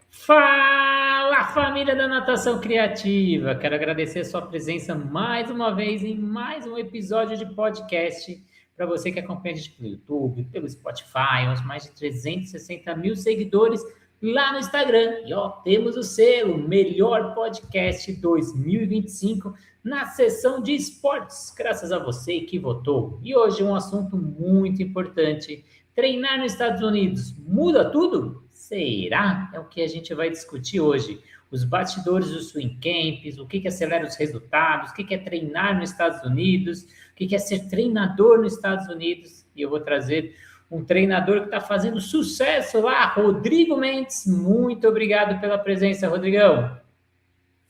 Fala, família da Natação Criativa! Quero agradecer a sua presença mais uma vez em mais um episódio de podcast para você que acompanha a gente pelo YouTube, pelo Spotify, uns mais de 360 mil seguidores lá no Instagram. E ó, temos o selo Melhor Podcast 2025 na seção de esportes, graças a você que votou. E hoje um assunto muito importante: treinar nos Estados Unidos muda tudo? Será? É o que a gente vai discutir hoje. Os bastidores dos swing camps, o que acelera os resultados, o que é treinar nos Estados Unidos, o que é ser treinador nos Estados Unidos. E eu vou trazer um treinador que está fazendo sucesso lá, Rodrigo Mendes. Muito obrigado pela presença, Rodrigão.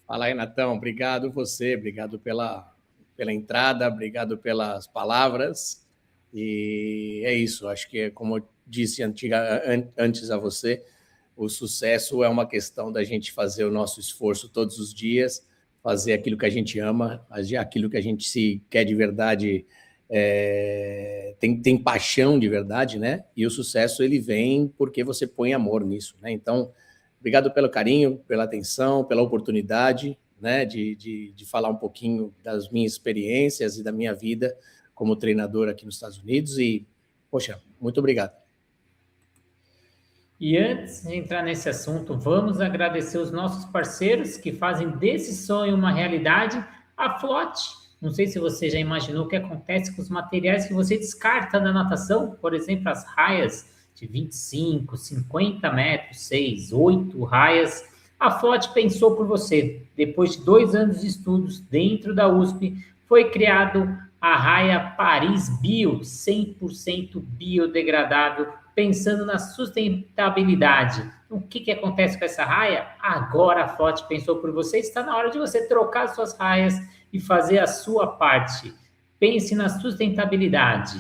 Fala aí, Natão. Obrigado obrigado pela entrada, obrigado pelas palavras. E é isso, acho que, como eu disse antes a você, o sucesso é uma questão da gente fazer o nosso esforço todos os dias, fazer aquilo que a gente ama, aquilo que a gente se quer de verdade, tem paixão de verdade, né? E o sucesso, ele vem porque você põe amor nisso, né? Então, obrigado pelo carinho, pela atenção, pela oportunidade, né, de falar um pouquinho das minhas experiências e da minha vida como treinador aqui nos Estados Unidos. E, poxa, muito obrigado. E antes de entrar nesse assunto, vamos agradecer os nossos parceiros que fazem desse sonho uma realidade. A Flote. Não sei se você já imaginou o que acontece com os materiais que você descarta da natação, por exemplo, as raias de 25, 50 metros, 6, 8 raias. A Flote pensou por você. Depois de 2 anos de estudos dentro da USP, foi criado a raia Paris Bio, 100% biodegradável, pensando na sustentabilidade. O que acontece com essa raia? Agora a Flote pensou por você, está na hora de você trocar suas raias e fazer a sua parte. Pense na sustentabilidade.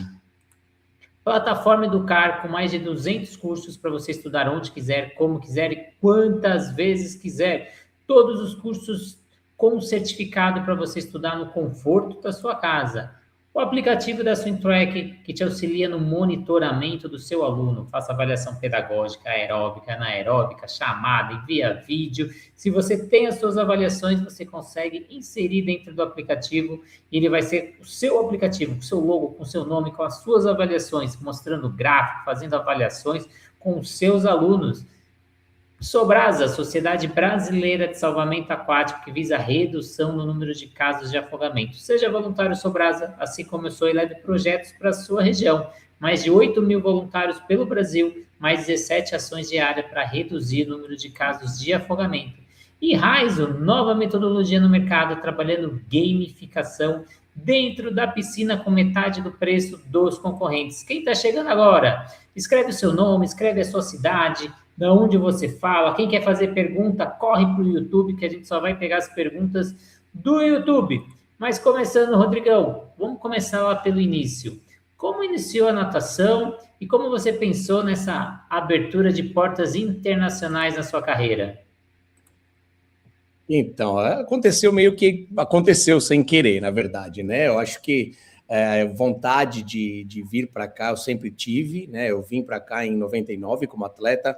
Plataforma Educar, com mais de 200 cursos para você estudar onde quiser, como quiser e quantas vezes quiser. Todos os cursos com certificado para você estudar no conforto da sua casa. O aplicativo da SwimTrack, que te auxilia no monitoramento do seu aluno. Faça avaliação pedagógica, aeróbica, anaeróbica, chamada, envia vídeo. Se você tem as suas avaliações, você consegue inserir dentro do aplicativo e ele vai ser o seu aplicativo, com seu logo, com seu nome, com as suas avaliações, mostrando gráfico, fazendo avaliações com os seus alunos. Sobrasa, Sociedade Brasileira de Salvamento Aquático, que visa a redução no número de casos de afogamento. Seja voluntário Sobrasa, assim como eu sou, e leve projetos para a sua região. Mais de 8 mil voluntários pelo Brasil, mais 17 ações diárias para reduzir o número de casos de afogamento. E Raizo, nova metodologia no mercado, trabalhando gamificação dentro da piscina com metade do preço dos concorrentes. Quem está chegando agora? Escreve o seu nome, escreve a sua cidade, de onde você fala. Quem quer fazer pergunta, corre para o YouTube, que a gente só vai pegar as perguntas do YouTube. Mas começando, Rodrigão, vamos começar lá pelo início. Como iniciou a natação e como você pensou nessa abertura de portas internacionais na sua carreira? Então, aconteceu sem querer, na verdade, né? Eu acho que vontade de vir para cá eu sempre tive, né? Eu vim para cá em 99 como atleta,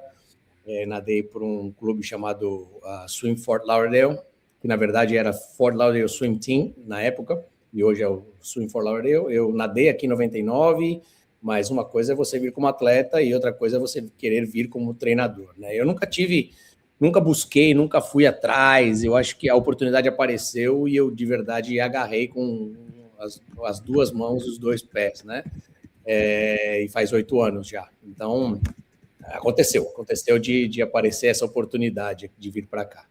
nadei por um clube chamado Swim Fort Lauderdale, que na verdade era Fort Lauderdale Swim Team na época, e hoje é o Swim Fort Lauderdale. Eu nadei aqui em 99, mas uma coisa é você vir como atleta e outra coisa é você querer vir como treinador, né? Eu nunca busquei, nunca fui atrás. Eu acho que a oportunidade apareceu e eu de verdade agarrei com as duas mãos e os dois pés, né? E faz 8 anos já. Então, aconteceu de aparecer essa oportunidade de vir para cá.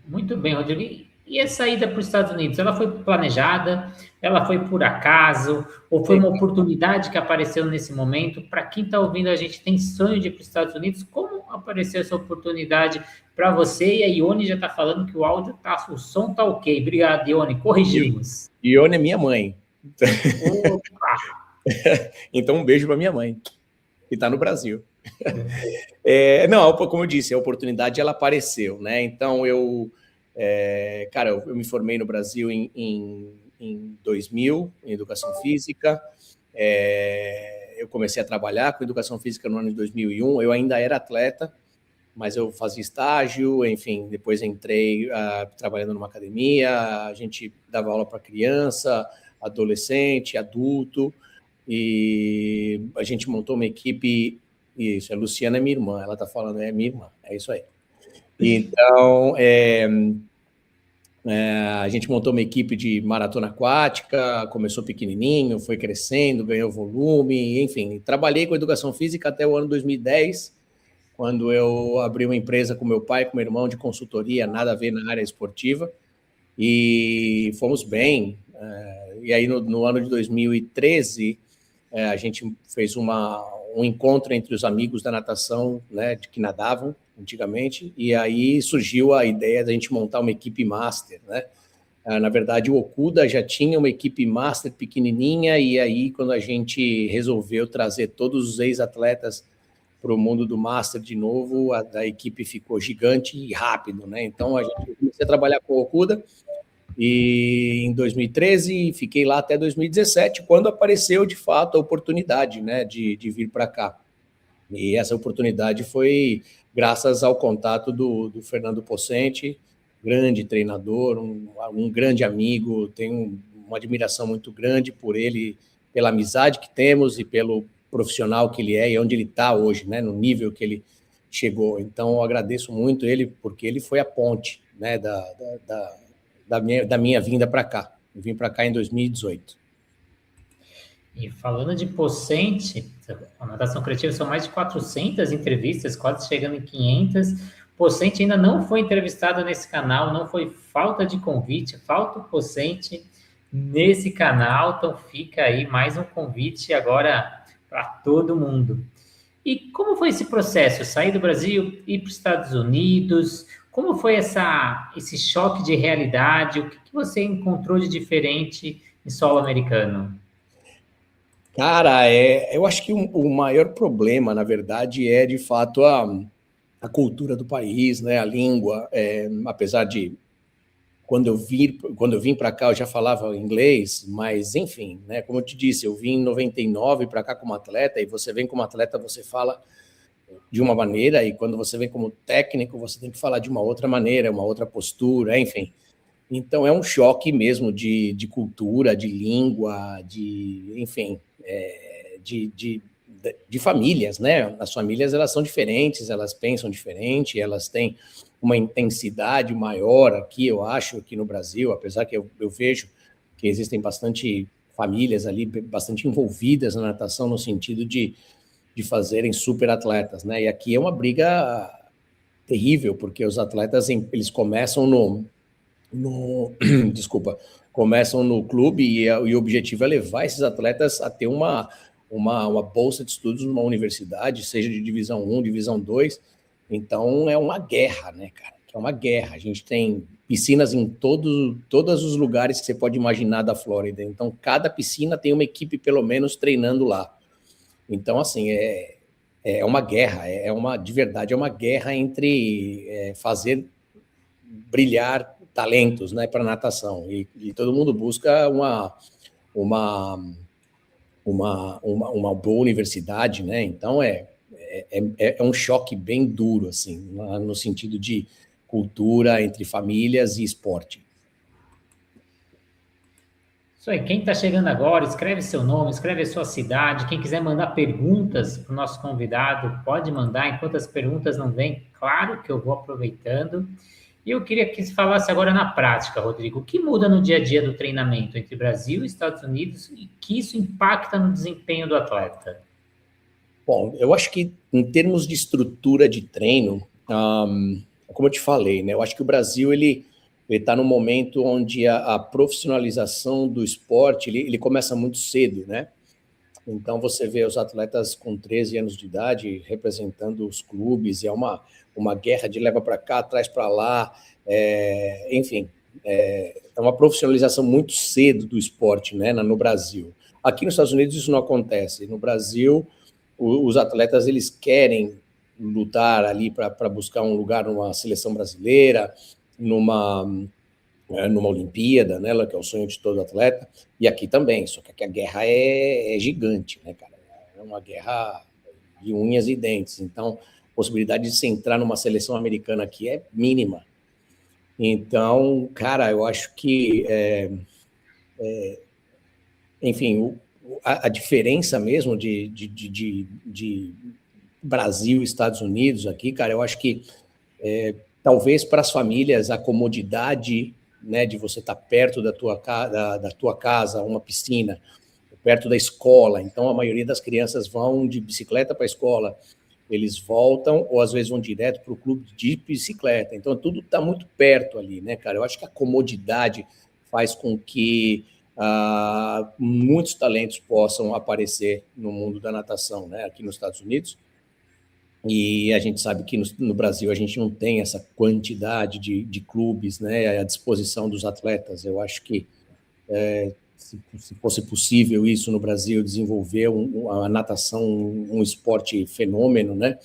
Muito bem, Rodrigo. E a saída para os Estados Unidos, ela foi planejada? Ela foi por acaso? Ou foi uma oportunidade que apareceu nesse momento? Para quem está ouvindo, a gente tem sonho de ir para os Estados Unidos. Como apareceu essa oportunidade para você? E a Ione já está falando que o áudio tá, o som tá ok. Obrigado, Ione. Corrigimos. Ione é minha mãe. Opa! Então, um beijo para minha mãe, que está no Brasil. Não, como eu disse, a oportunidade ela apareceu, né? Então, eu me formei no Brasil em 2000, em Educação Física. eu comecei a trabalhar com educação física no ano de 2001, eu ainda era atleta, mas eu fazia estágio, enfim, depois entrei trabalhando numa academia, a gente dava aula para criança, adolescente, adulto, e a gente montou uma equipe, isso, a Luciana é minha irmã, ela está falando, é minha irmã, é isso aí. Então, a gente montou uma equipe de maratona aquática, começou pequenininho, foi crescendo, ganhou volume, enfim, trabalhei com educação física até o ano 2010, quando eu abri uma empresa com meu pai, com meu irmão, de consultoria, nada a ver na área esportiva, e fomos bem. E aí, no ano de 2013, a gente fez um encontro entre os amigos da natação, né, de que nadavam antigamente, e aí surgiu a ideia da gente montar uma equipe master, né? Na verdade, o Okuda já tinha uma equipe master pequenininha, e aí, quando a gente resolveu trazer todos os ex-atletas para o mundo do Master de novo, a equipe ficou gigante e rápido, né? Então, a gente começou a trabalhar com o Okuda, e em 2013, fiquei lá até 2017, quando apareceu, de fato, a oportunidade, né, de vir para cá. E essa oportunidade foi graças ao contato do Fernando Pocente, grande treinador, um grande amigo, tenho uma admiração muito grande por ele, pela amizade que temos e pelo profissional que ele é e onde ele está hoje, né, no nível que ele chegou. Então, eu agradeço muito ele, porque ele foi a ponte, né, da minha vinda para cá. Eu vim para cá em 2018. E falando de Pocente, a natação coletiva são mais de 400 entrevistas, quase chegando em 500. Pocente ainda não foi entrevistado nesse canal, não foi falta de convite, falta o Pocente nesse canal, então fica aí mais um convite agora para todo mundo. E como foi esse processo? Sair do Brasil, ir para os Estados Unidos? Como foi esse choque de realidade? O que você encontrou de diferente em solo americano? Cara, eu acho que o maior problema, na verdade, é de fato a cultura do país, né? A língua. Apesar de quando eu vim para cá, eu já falava inglês, mas enfim, né? Como eu te disse, eu vim em 99 para cá como atleta, e você vem como atleta, você fala de uma maneira, e quando você vem como técnico, você tem que falar de uma outra maneira, uma outra postura, enfim. Então, é um choque mesmo de cultura, de língua, enfim, de famílias, né? As famílias, elas são diferentes, elas pensam diferente, elas têm uma intensidade maior aqui, eu acho, aqui no Brasil, apesar que eu vejo que existem bastante famílias ali, bastante envolvidas na natação, no sentido de fazerem super atletas, né? E aqui é uma briga terrível, porque os atletas, eles começam desculpa, começam no clube, e o objetivo é levar esses atletas a ter uma bolsa de estudos numa universidade, seja de divisão 1, divisão 2. Então, é uma guerra, né, cara? É uma guerra. A gente tem piscinas em todos os lugares que você pode imaginar da Flórida. Então, cada piscina tem uma equipe, pelo menos, treinando lá. Então, assim, é uma guerra, de verdade, é uma guerra entre fazer brilhar talentos, né, para natação, e todo mundo busca uma boa universidade, né? Então é um choque bem duro, assim, no sentido de cultura entre famílias e esporte. Isso aí, quem está chegando agora, escreve seu nome, escreve a sua cidade. Quem quiser mandar perguntas para o nosso convidado, pode mandar. Enquanto as perguntas não vêm, claro que eu vou aproveitando. E eu queria que você falasse agora na prática, Rodrigo, o que muda no dia a dia do treinamento entre Brasil e Estados Unidos e que isso impacta no desempenho do atleta? Bom, eu acho que em termos de estrutura de treino, como eu te falei, né, eu acho que o Brasil ele está num momento onde a profissionalização do esporte ele começa muito cedo, né? Então você vê os atletas com 13 anos de idade representando os clubes, e é uma guerra de leva para cá, traz para lá, enfim, é uma profissionalização muito cedo do esporte, né, no Brasil. Aqui nos Estados Unidos isso não acontece. No Brasil, os atletas eles querem lutar ali para buscar um lugar numa seleção brasileira, numa Olimpíada, né, que é o sonho de todo atleta, e aqui também, só que aqui a guerra é gigante, né, cara? é uma guerra de unhas e dentes. Então, a possibilidade de se entrar numa seleção americana aqui é mínima. Então, cara, eu acho que, enfim, a diferença mesmo de Brasil e Estados Unidos aqui, cara, eu acho que talvez para as famílias a comodidade, né, de você estar perto da tua casa, uma piscina, perto da escola. Então, a maioria das crianças vão de bicicleta para a escola, eles voltam ou às vezes vão direto para o clube de bicicleta. Então, tudo está muito perto ali, né, cara? Eu acho que a comodidade faz com que muitos talentos possam aparecer no mundo da natação, né, aqui nos Estados Unidos. E a gente sabe que no Brasil a gente não tem essa quantidade de clubes, né, à disposição dos atletas. Eu acho que se fosse possível isso no Brasil, desenvolver a natação, um esporte fenômeno, né?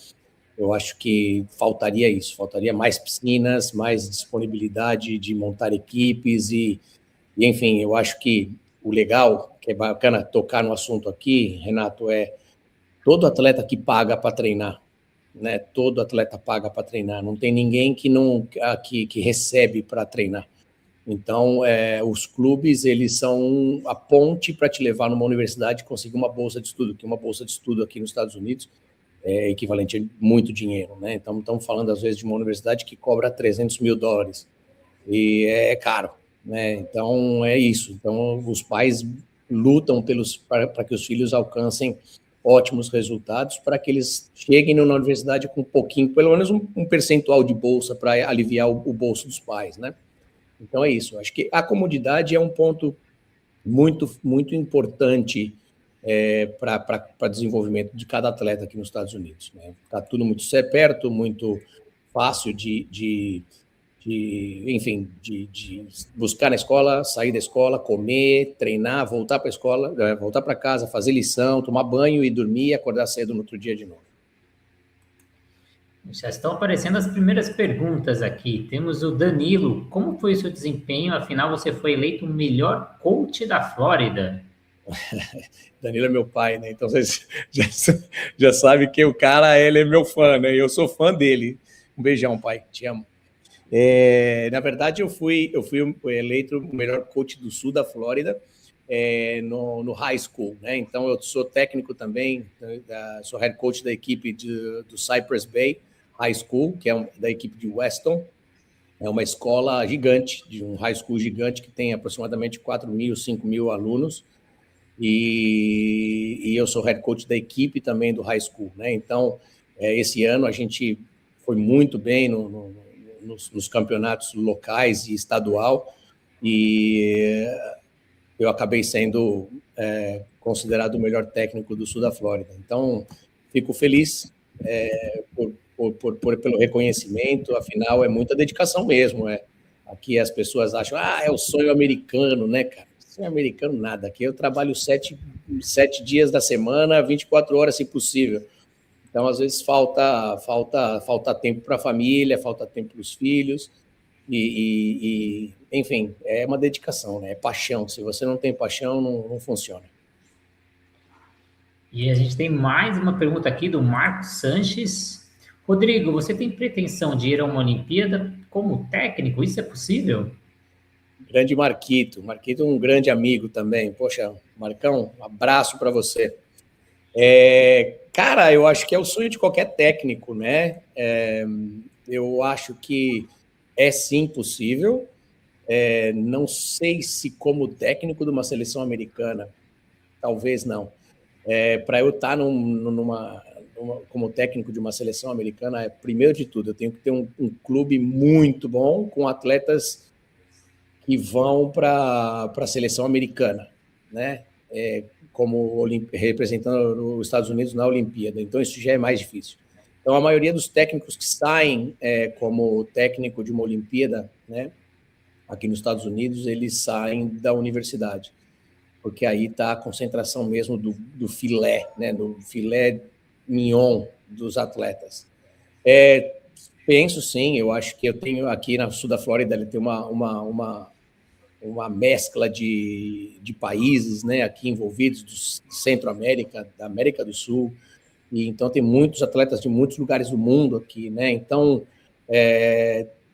Eu acho que faltaria isso, faltaria mais piscinas, mais disponibilidade de montar equipes e enfim, eu acho que o legal, que é bacana tocar no assunto aqui, Renato, é todo atleta que paga para treinar, né? Todo atleta paga para treinar, não tem ninguém que recebe para treinar. Então, os clubes, eles são a ponte para te levar numa universidade e conseguir uma bolsa de estudo, que uma bolsa de estudo aqui nos Estados Unidos é equivalente a muito dinheiro, né? Então, estamos falando, às vezes, de uma universidade que cobra $300 mil, e é caro, né? Então, é isso. Então, os pais lutam para que os filhos alcancem ótimos resultados, para que eles cheguem na universidade com um pouquinho, pelo menos um percentual de bolsa para aliviar o bolso dos pais, né? Então é isso. Acho que a comodidade é um ponto muito, muito importante para desenvolvimento de cada atleta aqui nos Estados Unidos. Está tudo muito perto, muito fácil enfim, de buscar na escola, sair da escola, comer, treinar, voltar para a escola, voltar para casa, fazer lição, tomar banho e dormir e acordar cedo no outro dia de novo. Já estão aparecendo as primeiras perguntas aqui. Temos o Danilo. Como foi o seu desempenho? Afinal, você foi eleito o melhor coach da Flórida. Danilo é meu pai, né? Então vocês já sabem que o cara, ele é meu fã, né? Eu sou fã dele. Um beijão, pai. Te amo. Na verdade, eu fui eleito o melhor coach do sul da Flórida no high school, né? Então eu sou técnico também, sou head coach da equipe do Cypress Bay High School, que é da equipe de Weston. É uma escola gigante, de um high school gigante que tem aproximadamente 4.000, 5.000 alunos. E eu sou head coach da equipe também do high school, né? Então, esse ano a gente foi muito bem nos campeonatos locais e estadual, e eu acabei sendo considerado o melhor técnico do sul da Flórida. Então, fico feliz pelo reconhecimento, afinal, é muita dedicação mesmo. Aqui as pessoas acham, é o sonho americano, né, cara? Sonho americano nada. Aqui eu trabalho 7 dias da semana, 24 horas, se possível. Então, às vezes, falta tempo para a família, falta tempo para os filhos, enfim, é uma dedicação, né? É paixão. Se você não tem paixão, não funciona. E a gente tem mais uma pergunta aqui do Marcos Sanches. Rodrigo, você tem pretensão de ir a uma Olimpíada como técnico? Isso é possível? Grande Marquito é um grande amigo também. Poxa, Marcão, um abraço para você. Cara, eu acho que é o sonho de qualquer técnico, né? Eu acho que é sim possível. Não sei se como técnico de uma seleção americana, talvez não. Para eu estar como técnico de uma seleção americana, primeiro de tudo, eu tenho que ter um clube muito bom, com atletas que vão para a seleção americana, né? Como representando os Estados Unidos na Olimpíada. Então, isso já é mais difícil. Então, a maioria dos técnicos que saem como técnico de uma Olimpíada, né, aqui nos Estados Unidos, eles saem da universidade, porque aí está a concentração mesmo do filé, né, do filé mignon dos atletas. Penso sim, eu acho que eu tenho aqui na sul da Flórida, ele tem uma mescla de países, né, aqui envolvidos, do Centro-América, da América do Sul, e então tem muitos atletas de muitos lugares do mundo aqui, né? Então,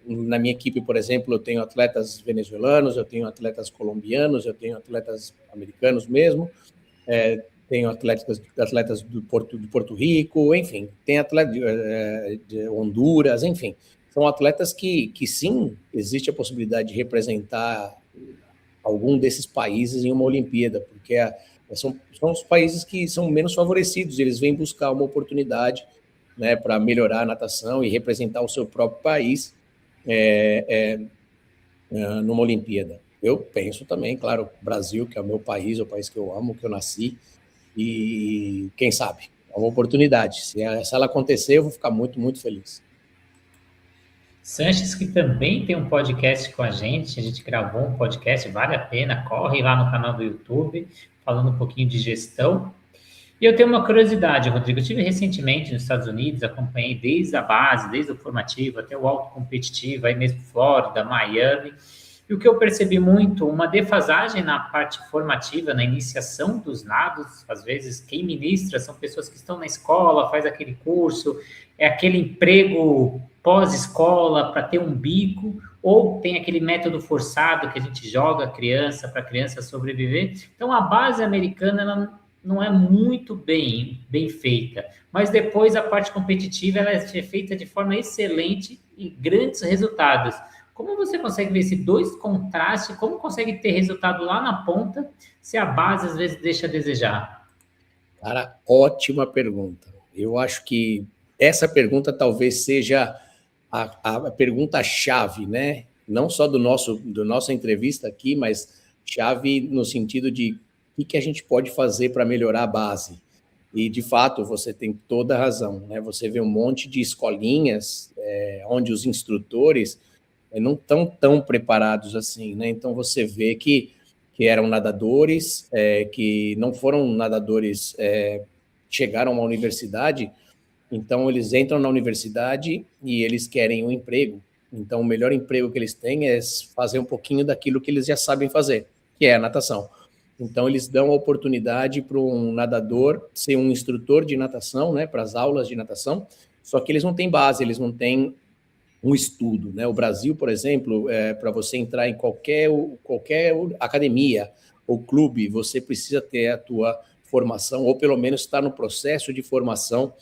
na minha equipe, por exemplo, eu tenho atletas venezuelanos, eu tenho atletas colombianos, eu tenho atletas americanos mesmo, tenho atletas do Porto Rico, enfim, tem atletas de Honduras, enfim. São atletas que sim, existe a possibilidade de representar algum desses países em uma Olimpíada, porque são os países que são menos favorecidos, eles vêm buscar uma oportunidade, né, para melhorar a natação e representar o seu próprio país numa Olimpíada. Eu penso também, claro, Brasil, que é o meu país, o país que eu amo, que eu nasci, e quem sabe, é uma oportunidade. Se ela acontecer, eu vou ficar muito, muito feliz. Sanches, que também tem um podcast com a gente gravou um podcast, vale a pena, corre lá no canal do YouTube, falando um pouquinho de gestão. E eu tenho uma curiosidade, Rodrigo, eu estive recentemente nos Estados Unidos, acompanhei desde a base, desde o formativo até o alto competitivo, aí mesmo Flórida, Miami, e o que eu percebi muito, uma defasagem na parte formativa, na iniciação dos nados, às vezes quem ministra são pessoas que estão na escola, faz aquele curso, é aquele emprego pós-escola para ter um bico, ou tem aquele método forçado que a gente joga a criança para a criança sobreviver. Então, a base americana ela não é muito bem feita, mas depois a parte competitiva ela é feita de forma excelente e grandes resultados. Como você consegue ver esses dois contrastes? Como consegue ter resultado lá na ponta se a base às vezes deixa a desejar? Cara, ótima pergunta. Eu acho que essa pergunta talvez seja a pergunta-chave, né? Não só do nossa entrevista aqui, mas chave no sentido de o que a gente pode fazer para melhorar a base. E, de fato, você tem toda a razão, né? Você vê um monte de escolinhas onde os instrutores não estão tão preparados assim, né? Então, você vê que eram nadadores, que não foram nadadores, chegaram a uma universidade. Então, eles entram na universidade e eles querem um emprego. Então, o melhor emprego que eles têm é fazer um pouquinho daquilo que eles já sabem fazer, que é a natação. Então, eles dão a oportunidade para um nadador ser um instrutor de natação, né, para as aulas de natação, só que eles não têm base, eles não têm um estudo, né? O Brasil, por exemplo, para você entrar em qualquer academia ou clube, você precisa ter a tua formação, ou pelo menos estar no processo de formação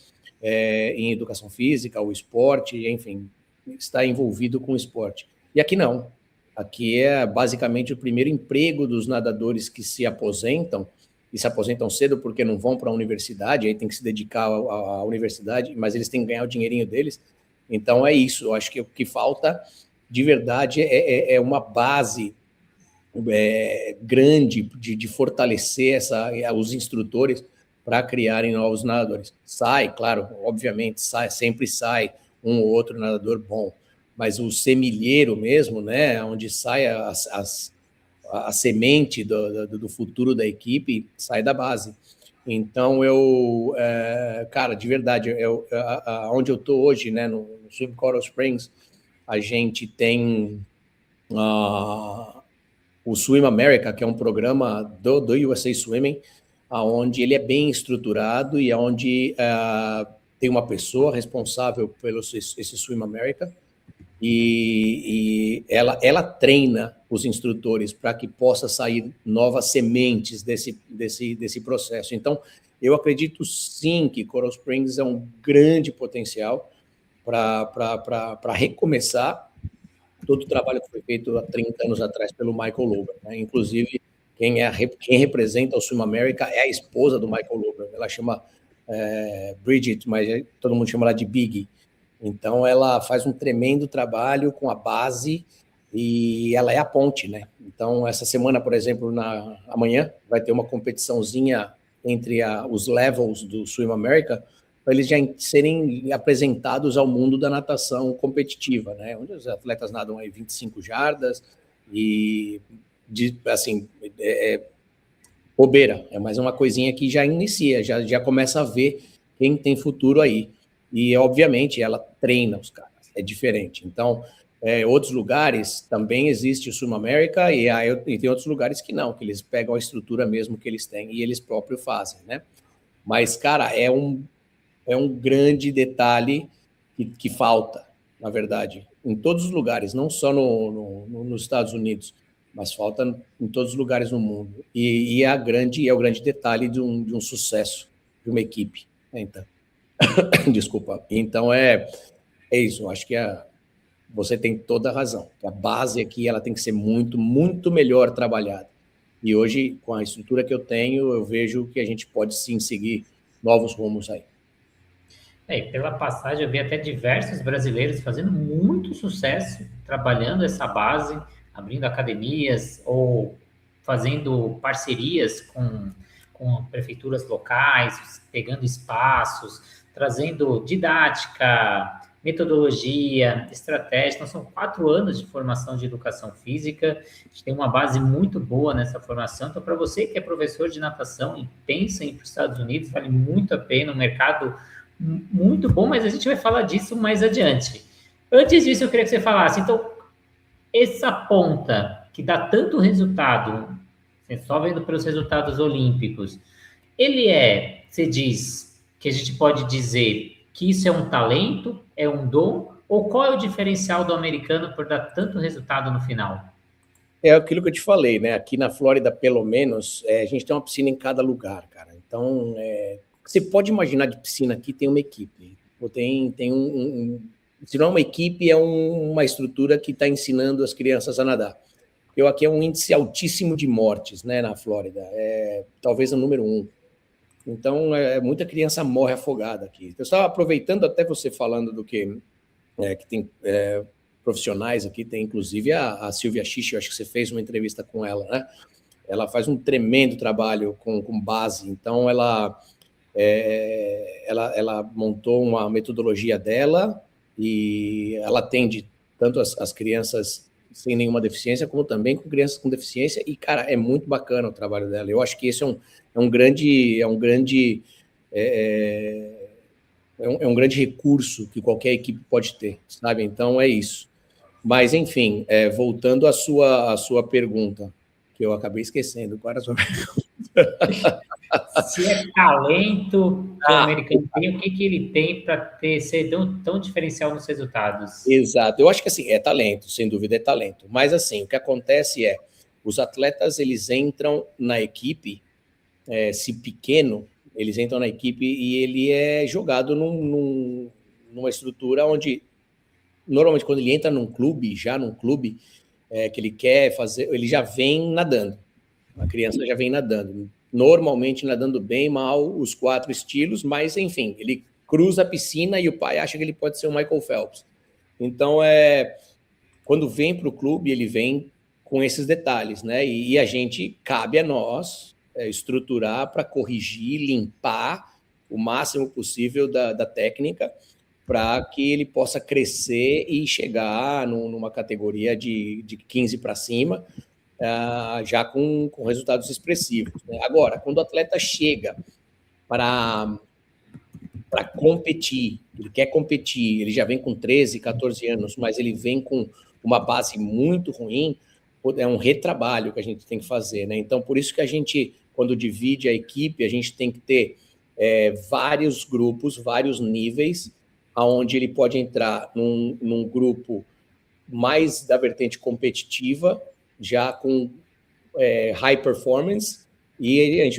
em educação física, ou esporte, enfim, está envolvido com o esporte. E aqui não. Aqui é basicamente o primeiro emprego dos nadadores que se aposentam, e se aposentam cedo porque não vão para a universidade, aí tem que se dedicar à universidade, mas eles têm que ganhar o dinheirinho deles. Então é isso, eu acho que o que falta de verdade é uma base grande de fortalecer os instrutores para criarem novos nadadores. Sai, claro, obviamente, sempre sai um ou outro nadador bom, mas o semilheiro mesmo, né, onde sai a semente do futuro da equipe, sai da base. Então, cara, de verdade, onde eu estou hoje, né, no Swim Coral Springs, a gente tem o Swim America, que é um programa do USA Swimming, onde ele é bem estruturado e onde tem uma pessoa responsável pelo esse Swim America, e ela treina os instrutores para que possa sair novas sementes desse processo. Então, eu acredito sim que Coral Springs é um grande potencial para recomeçar todo o trabalho que foi feito há 30 anos atrás pelo Michael Lober, né? Inclusive, quem representa o Swim America é a esposa do Michael Lober. Ela chama Bridget, mas todo mundo chama ela de Biggie. Então, ela faz um tremendo trabalho com a base e ela é a ponte, né? Então, essa semana, por exemplo, amanhã, vai ter uma competiçãozinha entre os levels do Swim America, para eles já serem apresentados ao mundo da natação competitiva, né? Onde os atletas nadam aí 25 jardas e, assim, bobeira. É mais uma coisinha que já inicia, já começa a ver quem tem futuro aí. E, obviamente, ela treina os caras, é diferente. Então, Outros lugares também existe o Swim America e tem outros lugares que não, que eles pegam a estrutura mesmo que eles têm e eles próprios fazem, né? Mas, cara, é um grande detalhe que falta, na verdade, em todos os lugares, não só nos Estados Unidos, mas falta em todos os lugares no mundo. E é o grande detalhe de um sucesso de uma equipe. Então, desculpa. Então, é isso. Eu acho que você tem toda a razão. A base aqui ela tem que ser muito, muito melhor trabalhada. E hoje, com a estrutura que eu tenho, eu vejo que a gente pode sim seguir novos rumos aí. E pela passagem, eu vi até diversos brasileiros fazendo muito sucesso, trabalhando essa base, abrindo academias ou fazendo parcerias com prefeituras locais, pegando espaços, trazendo didática, metodologia, estratégia. Então, são 4 anos de formação de educação física. A gente tem uma base muito boa nessa formação. Então, para você que é professor de natação e pensa em ir para os Estados Unidos, vale muito a pena, um mercado muito bom, mas a gente vai falar disso mais adiante. Antes disso, eu queria que você falasse, então, essa ponta que dá tanto resultado, só vendo pelos resultados olímpicos, você diz que a gente pode dizer que isso é um talento, é um dom, ou qual é o diferencial do americano por dar tanto resultado no final? É aquilo que eu te falei, né? Aqui na Flórida, pelo menos, a gente tem uma piscina em cada lugar, cara. Então, você pode imaginar de piscina aqui tem uma equipe. Ou tem se não é uma equipe, é uma estrutura que está ensinando as crianças a nadar. Aqui é um índice altíssimo de mortes, né, na Flórida. Talvez o número 1. Então, muita criança morre afogada aqui. Eu estava aproveitando até você falando do que tem profissionais aqui, tem inclusive a Silvia Xixi, eu acho que você fez uma entrevista com ela, né? Ela faz um tremendo trabalho com base, então ela montou uma metodologia dela e ela atende tanto as crianças sem nenhuma deficiência, como também com crianças com deficiência, e, cara, é muito bacana o trabalho dela. Eu acho que esse é um grande recurso que qualquer equipe pode ter, sabe? Então, é isso. Mas, enfim, voltando à sua pergunta, que eu acabei esquecendo, qual era a sua pergunta? Se é talento que o americano tem, o que ele tem para ser tão diferencial nos resultados? Exato. Eu acho que, assim, é talento, sem dúvida é talento. Mas, assim, o que acontece os atletas, eles entram na equipe, se pequeno, eles entram na equipe e ele é jogado numa estrutura onde, normalmente, quando ele entra num clube, que ele quer fazer, ele já vem nadando. A criança já vem nadando. Normalmente nadando bem, mal, os 4 estilos, mas, enfim, ele cruza a piscina e o pai acha que ele pode ser o Michael Phelps. Então, quando vem para o clube, ele vem com esses detalhes, né? E cabe a nós estruturar para corrigir, limpar o máximo possível da técnica para que ele possa crescer e chegar numa categoria de 15 para cima, já com resultados expressivos, né? Agora, quando o atleta chega para competir, ele quer competir, ele já vem com 13, 14 anos, mas ele vem com uma base muito ruim, é um retrabalho que a gente tem que fazer, né? Então, por isso que a gente, quando divide a equipe, a gente tem que ter vários grupos, vários níveis, onde ele pode entrar num grupo mais da vertente competitiva, já com high performance,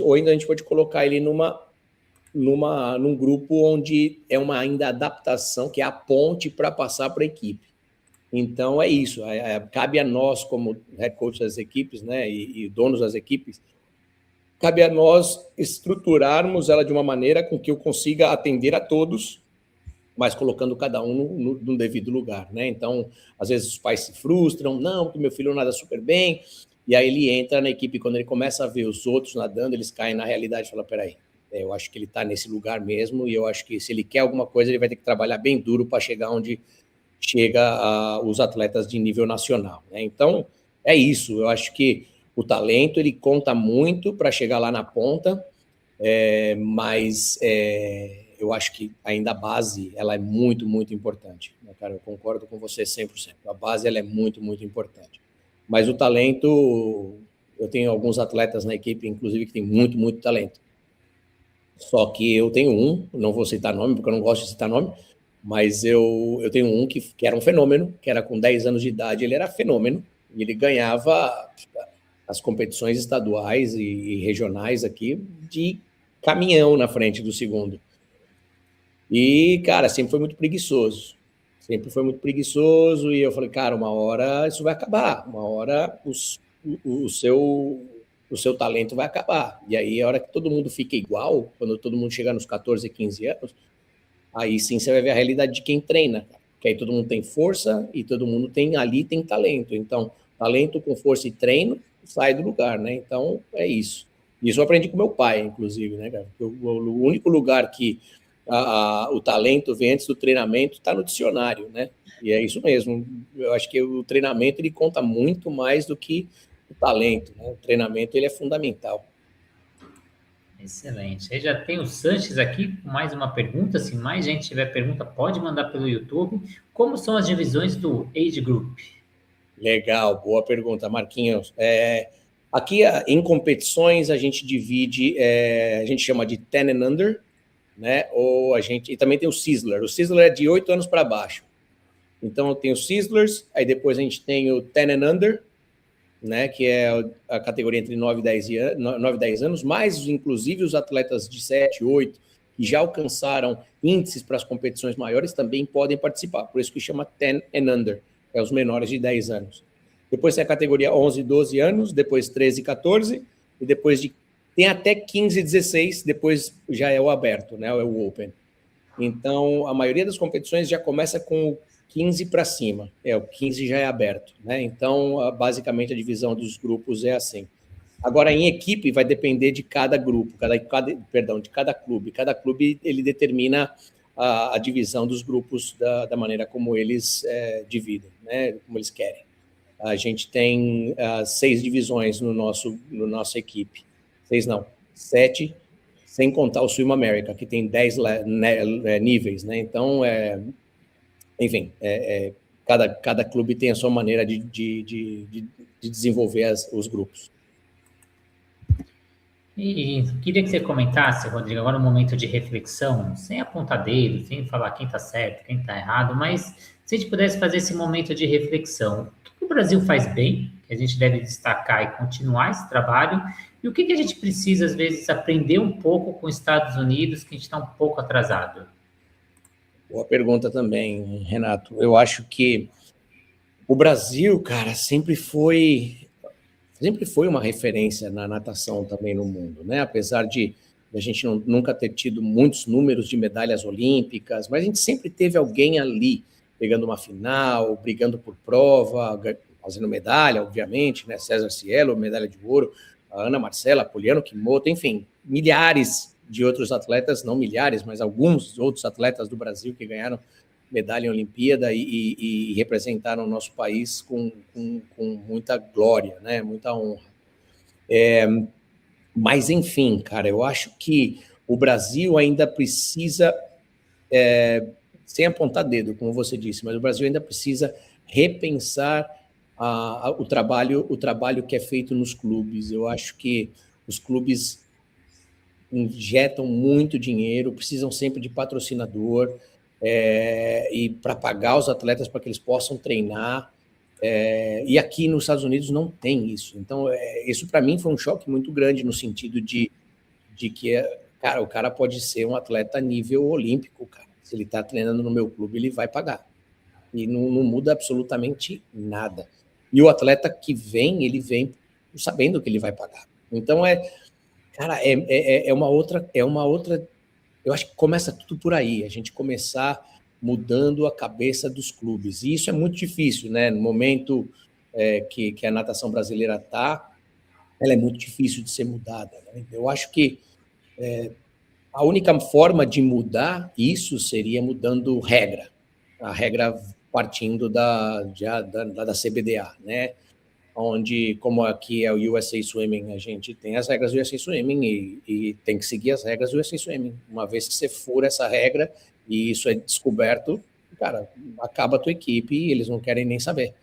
ou ainda a gente pode colocar ele num grupo onde é uma ainda adaptação, que é a ponte para passar para a equipe. Então, é isso. Cabe a nós, como head coach das equipes, né, e donos das equipes, cabe a nós estruturarmos ela de uma maneira com que eu consiga atender a todos, mas colocando cada um no devido lugar, né? Então, às vezes os pais se frustram, não, porque meu filho nada super bem, e aí ele entra na equipe, quando ele começa a ver os outros nadando, eles caem na realidade e falam, peraí, eu acho que ele está nesse lugar mesmo, e eu acho que se ele quer alguma coisa, ele vai ter que trabalhar bem duro para chegar onde chega os atletas de nível nacional, né? Então, é isso. Eu acho que o talento, ele conta muito para chegar lá na ponta, mas eu acho que ainda a base ela é muito, muito importante. Né, cara, eu concordo com você 100%. A base ela é muito, muito importante. Mas o talento, eu tenho alguns atletas na equipe, inclusive, que tem muito, muito talento. Só que eu tenho não vou citar nome, porque eu não gosto de citar nome, mas eu tenho que era um fenômeno, que era com 10 anos de idade, ele era fenômeno, e ele ganhava as competições estaduais e regionais aqui de caminhão na frente do segundo. E, cara, sempre foi muito preguiçoso. Sempre foi muito preguiçoso, e eu falei, cara, uma hora isso vai acabar, uma hora o seu talento vai acabar. E aí, a hora que todo mundo fica igual, quando todo mundo chegar nos 14, 15 anos, aí sim você vai ver a realidade de quem treina. Porque aí todo mundo tem força e todo mundo tem talento. Então, talento com força e treino sai do lugar, né? Então, é isso. Isso eu aprendi com meu pai, inclusive, né, cara? O único lugar que o talento vem antes do treinamento está no dicionário, né? E é isso mesmo. Eu acho que o treinamento ele conta muito mais do que o talento, né? O treinamento ele é fundamental. Excelente. Aí já tem o Sanches aqui com mais uma pergunta. Se mais gente tiver pergunta, pode mandar pelo YouTube. Como são as divisões do Age Group? Legal, boa pergunta, Marquinhos. Aqui em competições a gente divide, a gente chama de 10 and under, né? E também tem o Sizzler. O Sizzler é de 8 anos para baixo. Então tem os Sizzlers, aí depois a gente tem o 10 and under, né, que é a categoria entre 9 e 10 anos, mais inclusive os atletas de 7, 8, que já alcançaram índices para as competições maiores, também podem participar. Por isso que chama 10 and under, é os menores de 10 anos. Depois tem a categoria 11 e 12 anos, depois 13 e 14, e depois tem até 15 e 16, depois já é o aberto, né, é o Open. Então, a maioria das competições já começa com o 15 para cima, o 15 já é aberto, né? Então, basicamente, a divisão dos grupos é assim. Agora, em equipe, vai depender de cada grupo, de cada clube. Cada clube, ele determina a divisão dos grupos da maneira como eles dividem, né? Como eles querem. A gente tem 6 divisões no nossa equipe. 6 não, 7, sem contar o Swim America, que tem 10 níveis, né? Então, enfim, cada clube tem a sua maneira de desenvolver os grupos. E queria que você comentasse, Rodrigo, agora um momento de reflexão, sem apontar dedo, sem falar quem está certo, quem está errado, mas se a gente pudesse fazer esse momento de reflexão, o que o Brasil faz bem, que a gente deve destacar e continuar esse trabalho, e o que a gente precisa, às vezes, aprender um pouco com os Estados Unidos, que a gente está um pouco atrasado? Boa pergunta também, Renato. Eu acho que o Brasil, cara, sempre foi uma referência na natação também no mundo, né? Apesar de a gente nunca ter tido muitos números de medalhas olímpicas, mas a gente sempre teve alguém ali, pegando uma final, brigando por prova, fazendo medalha, obviamente, né? César Cielo, medalha de ouro, a Ana Marcela, a Poliana Kimoto, enfim, milhares de outros atletas, não milhares, mas alguns outros atletas do Brasil que ganharam medalha em Olimpíada e representaram o nosso país com muita glória, né? Muita honra. Mas, enfim, cara, eu acho que o Brasil ainda precisa, sem apontar dedo, como você disse, mas o Brasil ainda precisa repensar o trabalho que é feito nos clubes. Eu acho que os clubes injetam muito dinheiro, precisam sempre de patrocinador, e para pagar os atletas para que eles possam treinar. E aqui nos Estados Unidos não tem isso. Então, isso para mim foi um choque muito grande no sentido de que, cara, o cara pode ser um atleta nível olímpico, cara. Se ele está treinando no meu clube, ele vai pagar. E não muda absolutamente nada. E o atleta que vem, ele vem sabendo que ele vai pagar. Então, cara, é uma outra. Eu acho que começa tudo por aí, a gente começar mudando a cabeça dos clubes. E isso é muito difícil, né? No momento que a natação brasileira está, ela é muito difícil de ser mudada, né? Eu acho que a única forma de mudar isso seria mudando regra. A regra partindo da CBDA, né? onde, como aqui é o USA Swimming, a gente tem as regras do USA Swimming e tem que seguir as regras do USA Swimming. Uma vez que você fura essa regra e isso é descoberto, cara, acaba a tua equipe e eles não querem nem saber.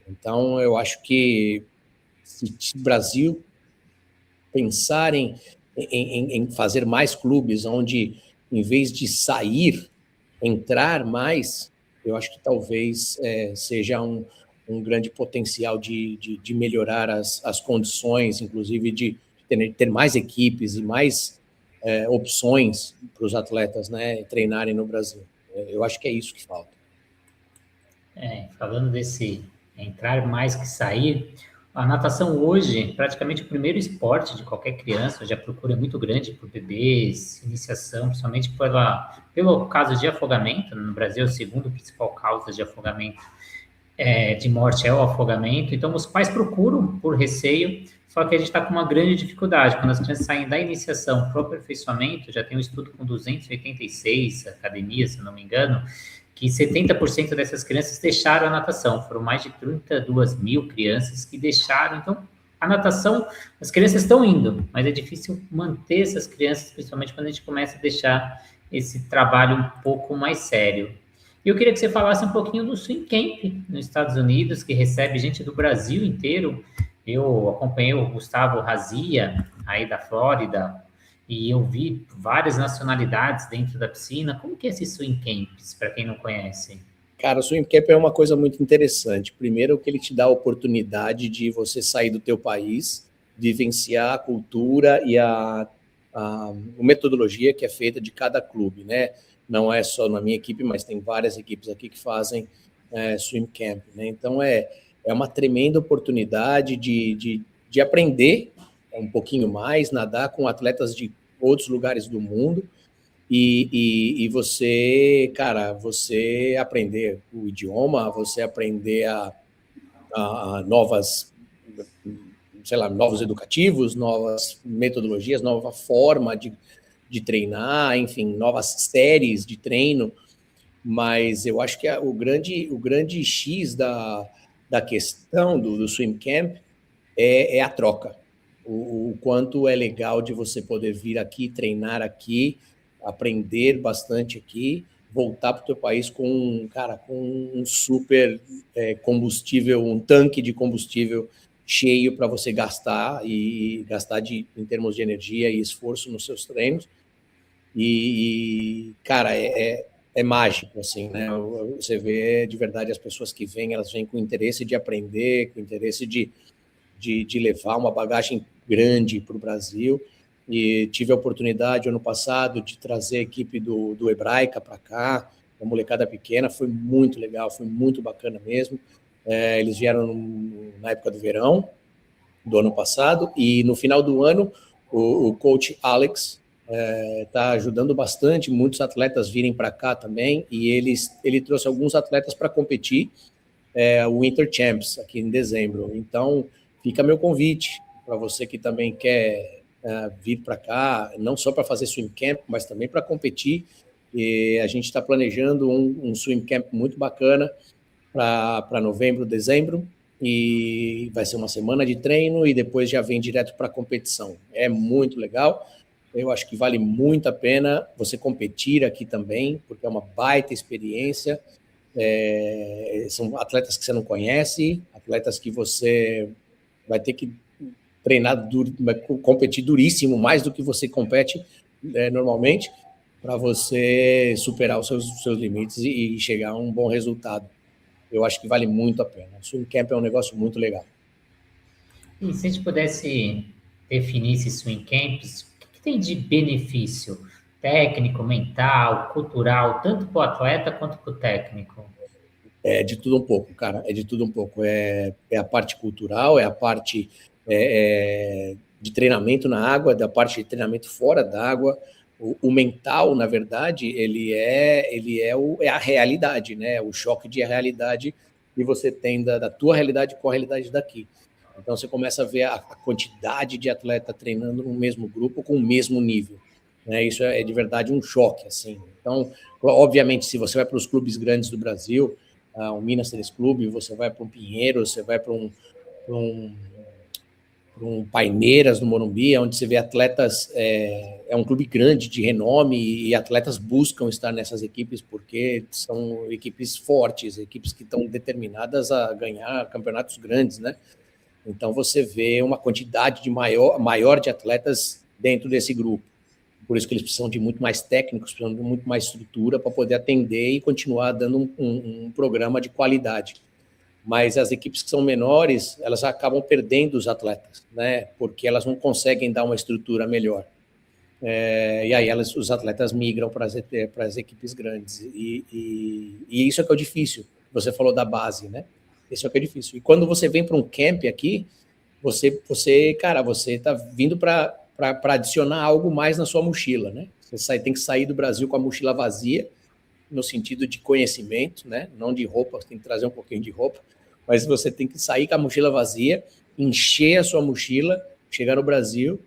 Então, eu acho que se o Brasil pensar em fazer mais clubes, onde, em vez de sair, entrar mais, eu acho que talvez seja um grande potencial de melhorar as condições, inclusive de ter mais equipes e mais opções para os atletas, né, treinarem no Brasil. Eu acho que é isso que falta. Falando desse entrar mais que sair, a natação hoje, praticamente o primeiro esporte de qualquer criança, já a procura é muito grande por bebês, iniciação, principalmente pelo caso de afogamento. No Brasil, a segunda principal causa de afogamento, de morte, é o afogamento. Então, os pais procuram por receio, só que a gente está com uma grande dificuldade. Quando as crianças saem da iniciação para o aperfeiçoamento, já tem um estudo com 286 academias, se não me engano, que 70% dessas crianças deixaram a natação. Foram mais de 32 mil crianças que deixaram. Então, a natação, as crianças estão indo, mas é difícil manter essas crianças, principalmente quando a gente começa a deixar esse trabalho um pouco mais sério. E eu queria que você falasse um pouquinho do Swim Camp nos Estados Unidos, que recebe gente do Brasil inteiro. Eu acompanhei o Gustavo Razia, aí da Flórida, e eu vi várias nacionalidades dentro da piscina. Como que é esse Swim Camps, para quem não conhece? Cara, o Swim Camp é uma coisa muito interessante. Primeiro, que ele te dá a oportunidade de você sair do teu país, vivenciar a cultura e a metodologia que é feita de cada clube, né? Não é só na minha equipe, mas tem várias equipes aqui que fazem Swim Camp, né? Então, é uma tremenda oportunidade de aprender um pouquinho mais, nadar com atletas de outros lugares do mundo e você, cara, você aprender o idioma, você aprender a novas, sei lá, novos educativos, novas metodologias, nova forma de treinar, enfim, novas séries de treino, mas eu acho que o grande X da questão do Swim Camp é a troca. O quanto é legal de você poder vir aqui, treinar aqui, aprender bastante aqui, voltar para o teu país com um super combustível, um tanque de combustível cheio para você gastar em termos de energia e esforço nos seus treinos. Cara, é mágico, assim, né? Você vê de verdade as pessoas que vêm, elas vêm com interesse de aprender, com interesse de levar uma bagagem grande para o Brasil. E tive a oportunidade, ano passado, de trazer a equipe do Hebraica para cá, uma molecada pequena, foi muito legal, foi muito bacana mesmo. Eles vieram na época do verão, do ano passado, e no final do ano, o coach Alex está ajudando bastante, muitos atletas virem para cá também, e ele trouxe alguns atletas para competir o Winter Champs, aqui em dezembro. Então, fica meu convite para você que também quer vir para cá, não só para fazer swim camp, mas também para competir. E a gente está planejando um swim camp muito bacana para novembro, dezembro, e vai ser uma semana de treino e depois já vem direto para a competição. É muito legal. Eu acho que vale muito a pena você competir aqui também, porque é uma baita experiência. São atletas que você não conhece, atletas que você vai ter que treinar vai competir duríssimo, mais do que você compete normalmente, para você superar os seus limites e chegar a um bom resultado. Eu acho que vale muito a pena. O swim camp é um negócio muito legal. E se a gente pudesse definir esses swim camps, o que tem de benefício técnico, mental, cultural, tanto para o atleta quanto para o técnico? É de tudo um pouco, cara, é de tudo um pouco. É a parte cultural, é a parte de treinamento na água, da parte de treinamento fora d'água. O mental, na verdade, ele é a realidade, né? O choque de realidade que você tem da tua realidade com a realidade daqui. Então, você começa a ver a quantidade de atleta treinando no mesmo grupo com o mesmo nível. Né? Isso é de verdade um choque, assim. Então, obviamente, se você vai para os clubes grandes do Brasil, o Minas Tênis Clube, você vai para um Pinheiro, você vai para um para um Paineiras no Morumbi, onde você vê atletas, é um clube grande de renome e atletas buscam estar nessas equipes porque são equipes fortes, equipes que estão determinadas a ganhar campeonatos grandes, né? Então você vê uma quantidade maior de atletas dentro desse grupo. Por isso que eles precisam de muito mais técnicos, precisam de muito mais estrutura para poder atender e continuar dando um programa de qualidade. Mas as equipes que são menores, elas acabam perdendo os atletas, né? Porque elas não conseguem dar uma estrutura melhor. E aí os atletas migram para as equipes grandes. E isso é que é o difícil. Você falou da base, né? Isso é o que é difícil. E quando você vem para um camp aqui, você está vindo para adicionar algo mais na sua mochila, né? Você tem que sair do Brasil com a mochila vazia, no sentido de conhecimento, né? Não de roupa, você tem que trazer um pouquinho de roupa, mas você tem que sair com a mochila vazia, encher a sua mochila, chegar no Brasil,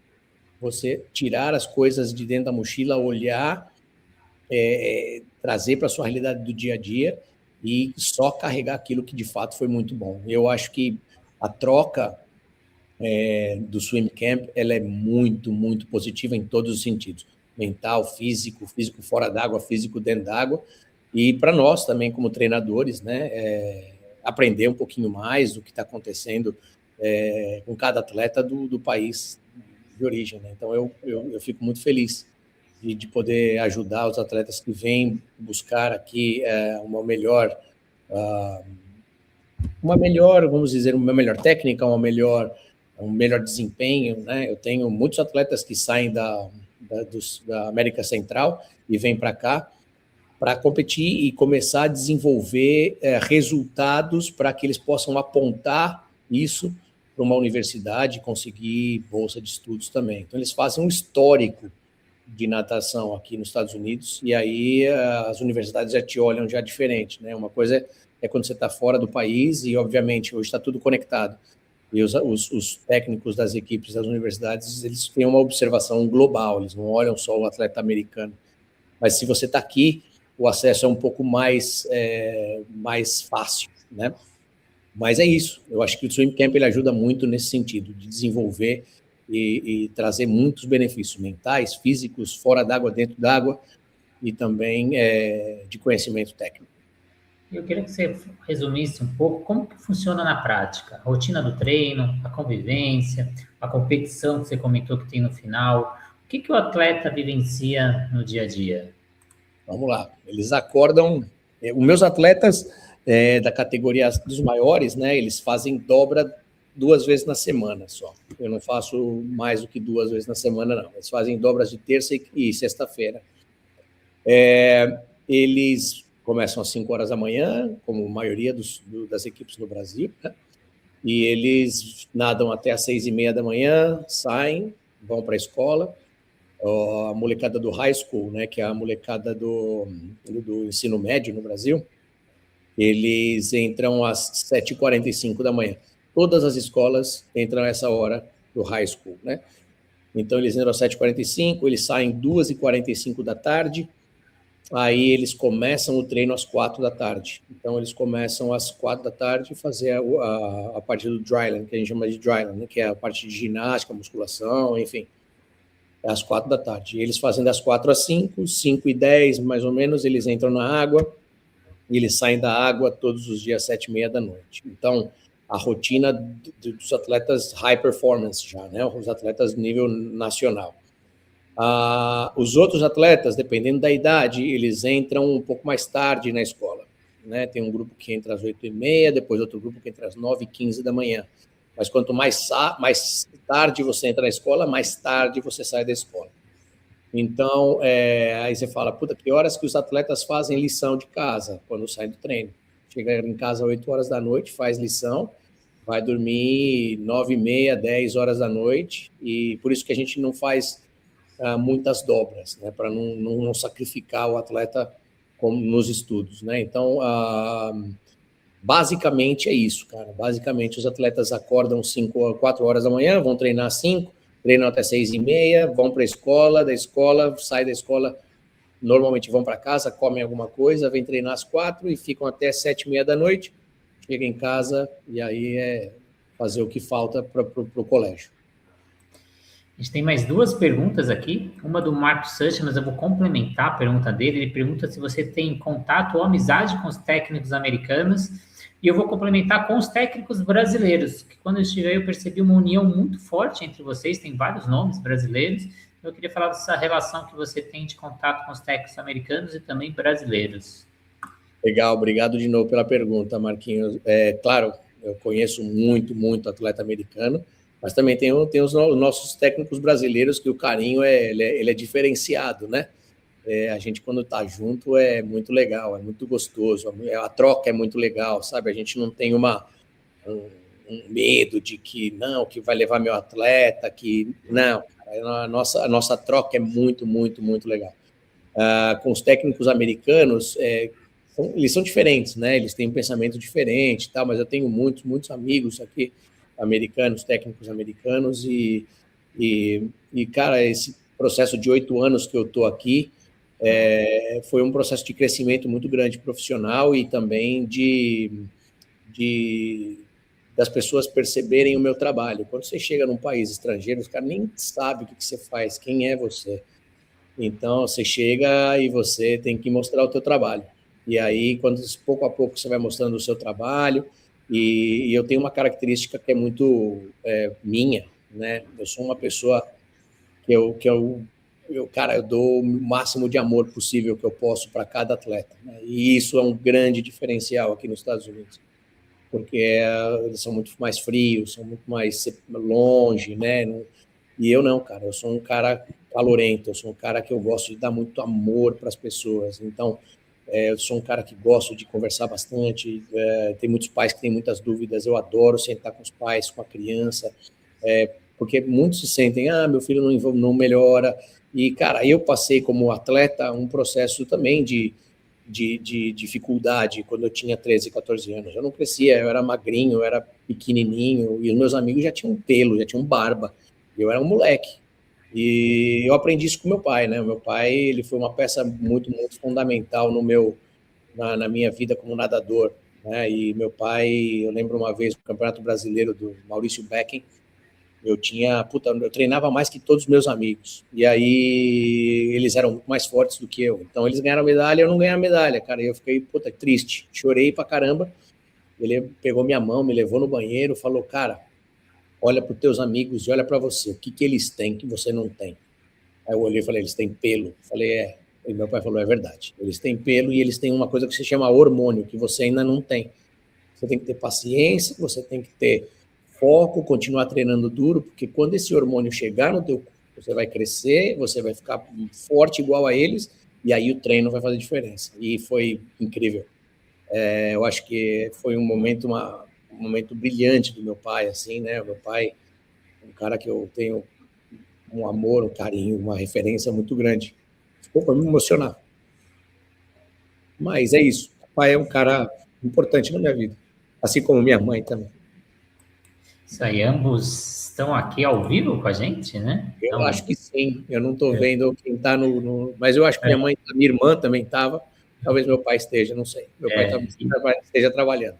você tirar as coisas de dentro da mochila, olhar, trazer para a sua realidade do dia a dia e só carregar aquilo que de fato foi muito bom. Eu acho que a troca do Swim Camp ela é muito, muito positiva em todos os sentidos. Mental, físico fora d'água, físico dentro d'água, e para nós também como treinadores, né, aprender um pouquinho mais do que está acontecendo com cada atleta do país de origem, né? Então eu fico muito feliz de poder ajudar os atletas que vêm buscar aqui uma melhor, vamos dizer, uma melhor técnica, um melhor desempenho, né? Eu tenho muitos atletas que saem da América Central e vêm para cá para competir e começar a desenvolver resultados para que eles possam apontar isso para uma universidade e conseguir bolsa de estudos também. Então, eles fazem um histórico de natação aqui nos Estados Unidos e aí as universidades já te olham já diferente, né? Uma coisa é quando você está fora do país e, obviamente, hoje está tudo conectado. E os técnicos das equipes das universidades, eles têm uma observação global, eles não olham só o atleta americano. Mas se você está aqui, o acesso é um pouco mais fácil, né? Mas é isso. Eu acho que o Swim Camp ele ajuda muito nesse sentido, de desenvolver e trazer muitos benefícios mentais, físicos, fora d'água, dentro d'água, e também de conhecimento técnico. Eu queria que você resumisse um pouco como que funciona na prática, a rotina do treino, a convivência, a competição que você comentou que tem no final. O que o atleta vivencia no dia a dia? Vamos lá. Eles acordam... Os meus atletas da categoria dos maiores, né, eles fazem dobra 2 vezes na semana só. Eu não faço mais do que 2 vezes na semana, não. Eles fazem dobras de terça e sexta-feira. Eles começam às 5 horas da manhã, como a maioria das equipes no Brasil, né? E eles nadam até às 6:30 da manhã, saem, vão para a escola. A molecada do high school, né, que é a molecada do ensino médio no Brasil, eles entram às 7h45 da manhã. Todas as escolas entram a essa hora do high school, né? Então, eles entram às 7h45, eles saem 2h45 da tarde, aí eles começam o treino às 4 da tarde. Então, eles começam às 4 da tarde a fazer a parte do dryland, que a gente chama de dryland, né? Que é a parte de ginástica, musculação, enfim, às 4 da tarde. E eles fazem das 4 às 5, 5h10, mais ou menos, eles entram na água e eles saem da água todos os dias às 7h30 da noite. Então, a rotina dos atletas high performance já, né? Os atletas nível nacional. Os outros atletas, dependendo da idade, eles entram um pouco mais tarde na escola, né? Tem um grupo que entra às 8h30, depois outro grupo que entra às 9h15 da manhã. Mas quanto mais tarde você entra na escola, mais tarde você sai da escola. Então, aí você fala, puta, que horas que os atletas fazem lição de casa quando saem do treino? Chega em casa às 8 horas da noite, faz lição, vai dormir 9h30, 10 horas da noite, e por isso que a gente não faz muitas dobras, né, para não sacrificar o atleta nos estudos, né? Então, basicamente é isso, cara. Basicamente, os atletas acordam 4 horas da manhã, vão treinar às 5, treinam até 6h30, vão para a escola, saem da escola, normalmente vão para casa, comem alguma coisa, vêm treinar às 4 e ficam até 7h30 da noite, chegam em casa e aí fazer o que falta para o colégio. A gente tem mais duas perguntas aqui. Uma do Marcos Sanches, mas eu vou complementar a pergunta dele. Ele pergunta se você tem contato ou amizade com os técnicos americanos. E eu vou complementar com os técnicos brasileiros, que quando eu estive aí eu percebi uma união muito forte entre vocês, tem vários nomes brasileiros. Eu queria falar dessa relação que você tem de contato com os técnicos americanos e também brasileiros. Legal, obrigado de novo pela pergunta, Marquinhos. Claro, eu conheço muito atleta americano, mas também tem os nossos técnicos brasileiros, que o carinho ele é diferenciado, né? A gente, quando está junto, é muito legal, é muito gostoso, a troca é muito legal, sabe? A gente não tem um medo de que não, que vai levar meu atleta, que não, a nossa troca é muito legal. Com os técnicos americanos, eles são diferentes, né? Eles têm um pensamento diferente, tal, mas eu tenho muitos amigos aqui americanos, técnicos americanos, e cara, esse processo de 8 anos que eu estou aqui foi um processo de crescimento muito grande profissional e também das pessoas perceberem o meu trabalho. Quando você chega num país estrangeiro, os caras nem sabem o que você faz, quem é você. Então, você chega e você tem que mostrar o teu trabalho. E aí, quando pouco a pouco você vai mostrando o seu trabalho, e eu tenho uma característica que é muito minha, né? Eu sou uma pessoa cara, eu dou o máximo de amor possível que eu posso para cada atleta, né? E isso é um grande diferencial aqui nos Estados Unidos, porque eles são muito mais frios, são muito mais longe, né? E eu não, cara, eu sou um cara calorento, eu sou um cara que eu gosto de dar muito amor para as pessoas. Então, eu sou um cara que gosto de conversar bastante. Tem muitos pais que têm muitas dúvidas. Eu adoro sentar com os pais, com a criança, porque muitos se sentem, meu filho não melhora. E, cara, eu passei como atleta um processo também de dificuldade quando eu tinha 13, 14 anos. Eu não crescia, eu era magrinho, eu era pequenininho, e os meus amigos já tinham pelo, já tinham barba. Eu era um moleque. E eu aprendi isso com meu pai, né? O meu pai, ele foi uma peça muito fundamental na minha vida como nadador, né? E meu pai, eu lembro uma vez no Campeonato Brasileiro do Maurício Becking, eu treinava mais que todos os meus amigos. E aí eles eram muito mais fortes do que eu. Então eles ganharam medalha, eu não ganhei a medalha, cara. E eu fiquei, triste. Chorei pra caramba. Ele pegou minha mão, me levou no banheiro, falou, cara, olha para os teus amigos e olha para você, o que eles têm que você não tem? Aí eu olhei e falei, eles têm pelo. Falei, E meu pai falou, é verdade. Eles têm pelo e eles têm uma coisa que se chama hormônio, que você ainda não tem. Você tem que ter paciência, você tem que ter foco, continuar treinando duro, porque quando esse hormônio chegar no teu corpo, você vai crescer, você vai ficar forte igual a eles, e aí o treino vai fazer diferença. E foi incrível. Eu acho que foi um momento brilhante do meu pai, assim, né? O meu pai, um cara que eu tenho um amor, um carinho, uma referência muito grande. Ficou para me emocionar. Mas é isso. O pai é um cara importante na minha vida, assim como minha mãe também. Isso aí, ambos estão aqui ao vivo com a gente, né? Eu acho que sim. Eu não estou vendo quem está Mas eu acho que minha mãe, minha irmã também estava. Talvez meu pai esteja, não sei. Meu pai esteja trabalhando.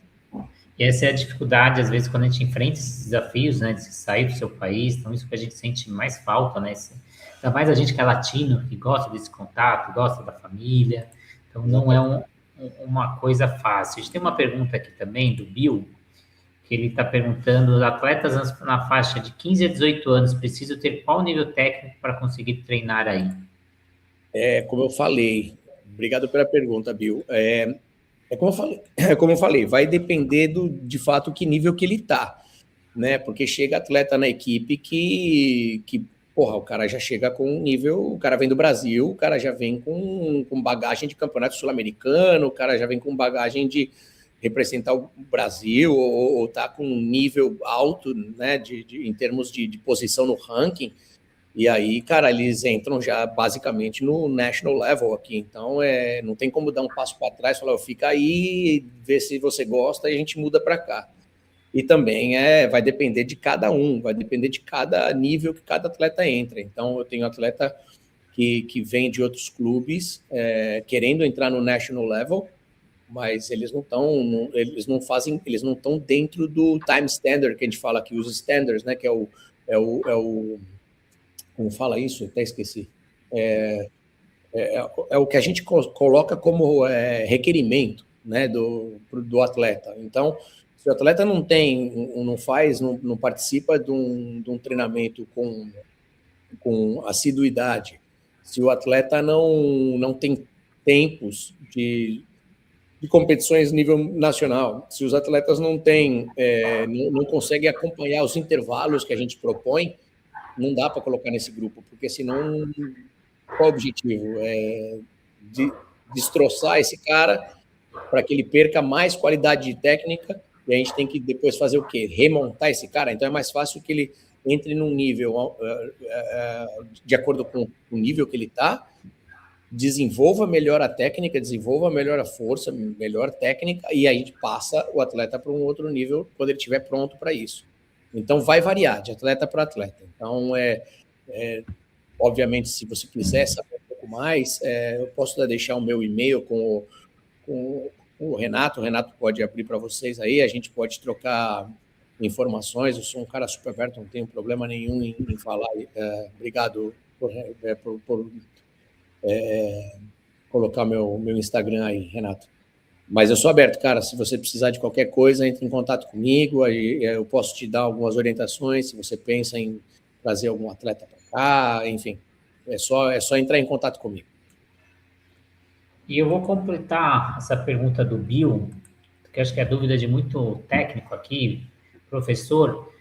E essa é a dificuldade, às vezes, quando a gente enfrenta esses desafios, né, de sair do seu país, então isso que a gente sente mais falta, né, ainda mais a gente que é latino, que gosta desse contato, gosta da família, então não é uma coisa fácil. A gente tem uma pergunta aqui também do Bill, que ele está perguntando, atletas na faixa de 15 a 18 anos precisam ter qual nível técnico para conseguir treinar aí? Como eu falei, obrigado pela pergunta, Bill. Como eu falei, vai depender de fato que nível que ele está, né? Porque chega atleta na equipe que porra, o cara já chega com um nível, o cara vem do Brasil, o cara já vem com bagagem de campeonato sul-americano, o cara já vem com bagagem de representar o Brasil ou tá com um nível alto, né, em termos de posição no ranking. E aí, cara, eles entram já basicamente no national level aqui. Então, não tem como dar um passo para trás, falar, fica aí, vê se você gosta e a gente muda para cá. E também vai depender de cada um, vai depender de cada nível que cada atleta entra. Então, eu tenho atleta que vem de outros clubes querendo entrar no national level, mas eles não estão, eles não estão dentro do time standard que a gente fala aqui, os standards, né? Que como fala isso? Até esqueci. É o que a gente coloca como requerimento, né, do atleta. Então, se o atleta não participa de um treinamento com assiduidade, se o atleta não tem tempos de competições nível nacional, se os atletas não conseguem acompanhar os intervalos que a gente propõe, não dá para colocar nesse grupo, porque senão qual o objetivo? Destroçar esse cara para que ele perca mais qualidade de técnica, e a gente tem que depois fazer o quê? Remontar esse cara. Então é mais fácil que ele entre num nível de acordo com o nível que ele está, desenvolva melhor a técnica, desenvolva melhor a força, melhor técnica, e aí a gente passa o atleta para um outro nível quando ele estiver pronto para isso. Então vai variar de atleta para atleta. Então obviamente, se você quiser saber um pouco mais, eu posso deixar o meu e-mail com o Renato. O Renato pode abrir para vocês aí, a gente pode trocar informações. Eu sou um cara super aberto, não tenho problema nenhum em falar. Obrigado por colocar meu Instagram aí, Renato. Mas eu sou aberto, cara. Se você precisar de qualquer coisa, entre em contato comigo. Aí eu posso te dar algumas orientações. Se você pensa em trazer algum atleta para cá, enfim, é só entrar em contato comigo. E eu vou completar essa pergunta do Bill, que acho que é dúvida de muito técnico aqui, professor.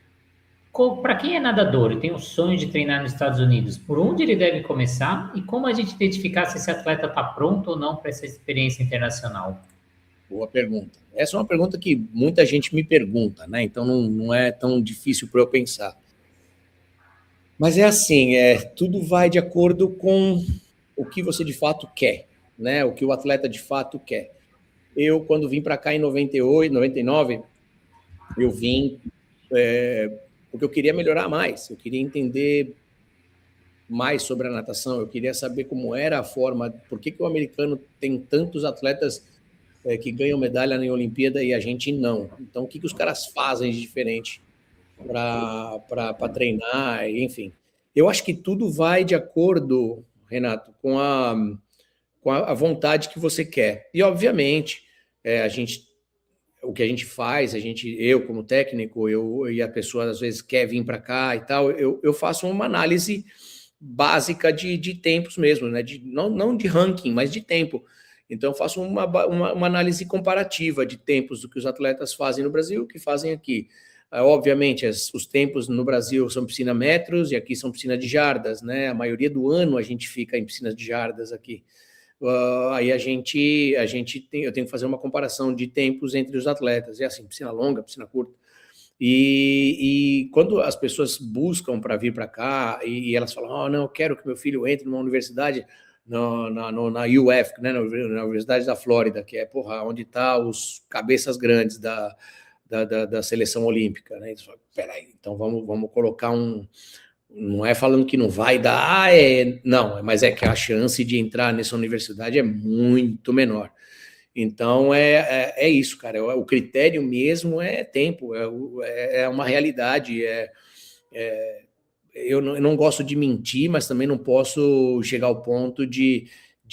Para quem é nadador e tem o sonho de treinar nos Estados Unidos, por onde ele deve começar e como a gente identificar se esse atleta está pronto ou não para essa experiência internacional? Boa pergunta. Essa é uma pergunta que muita gente me pergunta, né? Então não é tão difícil para eu pensar. Mas é assim, tudo vai de acordo com o que você de fato quer, né? O que o atleta de fato quer. Eu, quando vim para cá em 98, 99, eu vim porque eu queria melhorar mais, eu queria entender mais sobre a natação, eu queria saber como era a forma, por que o americano tem tantos atletas que ganham medalha na Olimpíada e a gente não. Então, o que os caras fazem de diferente para treinar, enfim. Eu acho que tudo vai de acordo, Renato, com a vontade que você quer. E, obviamente, o que a gente faz, eu como técnico, e a pessoa às vezes quer vir para cá e tal, eu faço uma análise básica de tempos mesmo, né? Não de ranking, mas de tempo. Então, eu faço uma análise comparativa de tempos do que os atletas fazem no Brasil e o que fazem aqui. Obviamente, os tempos no Brasil são piscina metros e aqui são piscina de jardas, né? A maioria do ano a gente fica em piscinas de jardas aqui. Aí eu tenho que fazer uma comparação de tempos entre os atletas. É assim, piscina longa, piscina curta. E quando as pessoas buscam para vir para cá e elas falam, não, eu quero que meu filho entre numa universidade na UF, né, na Universidade da Flórida, que é onde está os cabeças grandes da seleção olímpica, né? Eles falam, peraí, então vamos colocar não é falando que não vai dar, não, mas é que a chance de entrar nessa universidade é muito menor. Então, é isso, cara. O critério mesmo é tempo, é uma realidade. Eu não gosto de mentir, mas também não posso chegar ao ponto de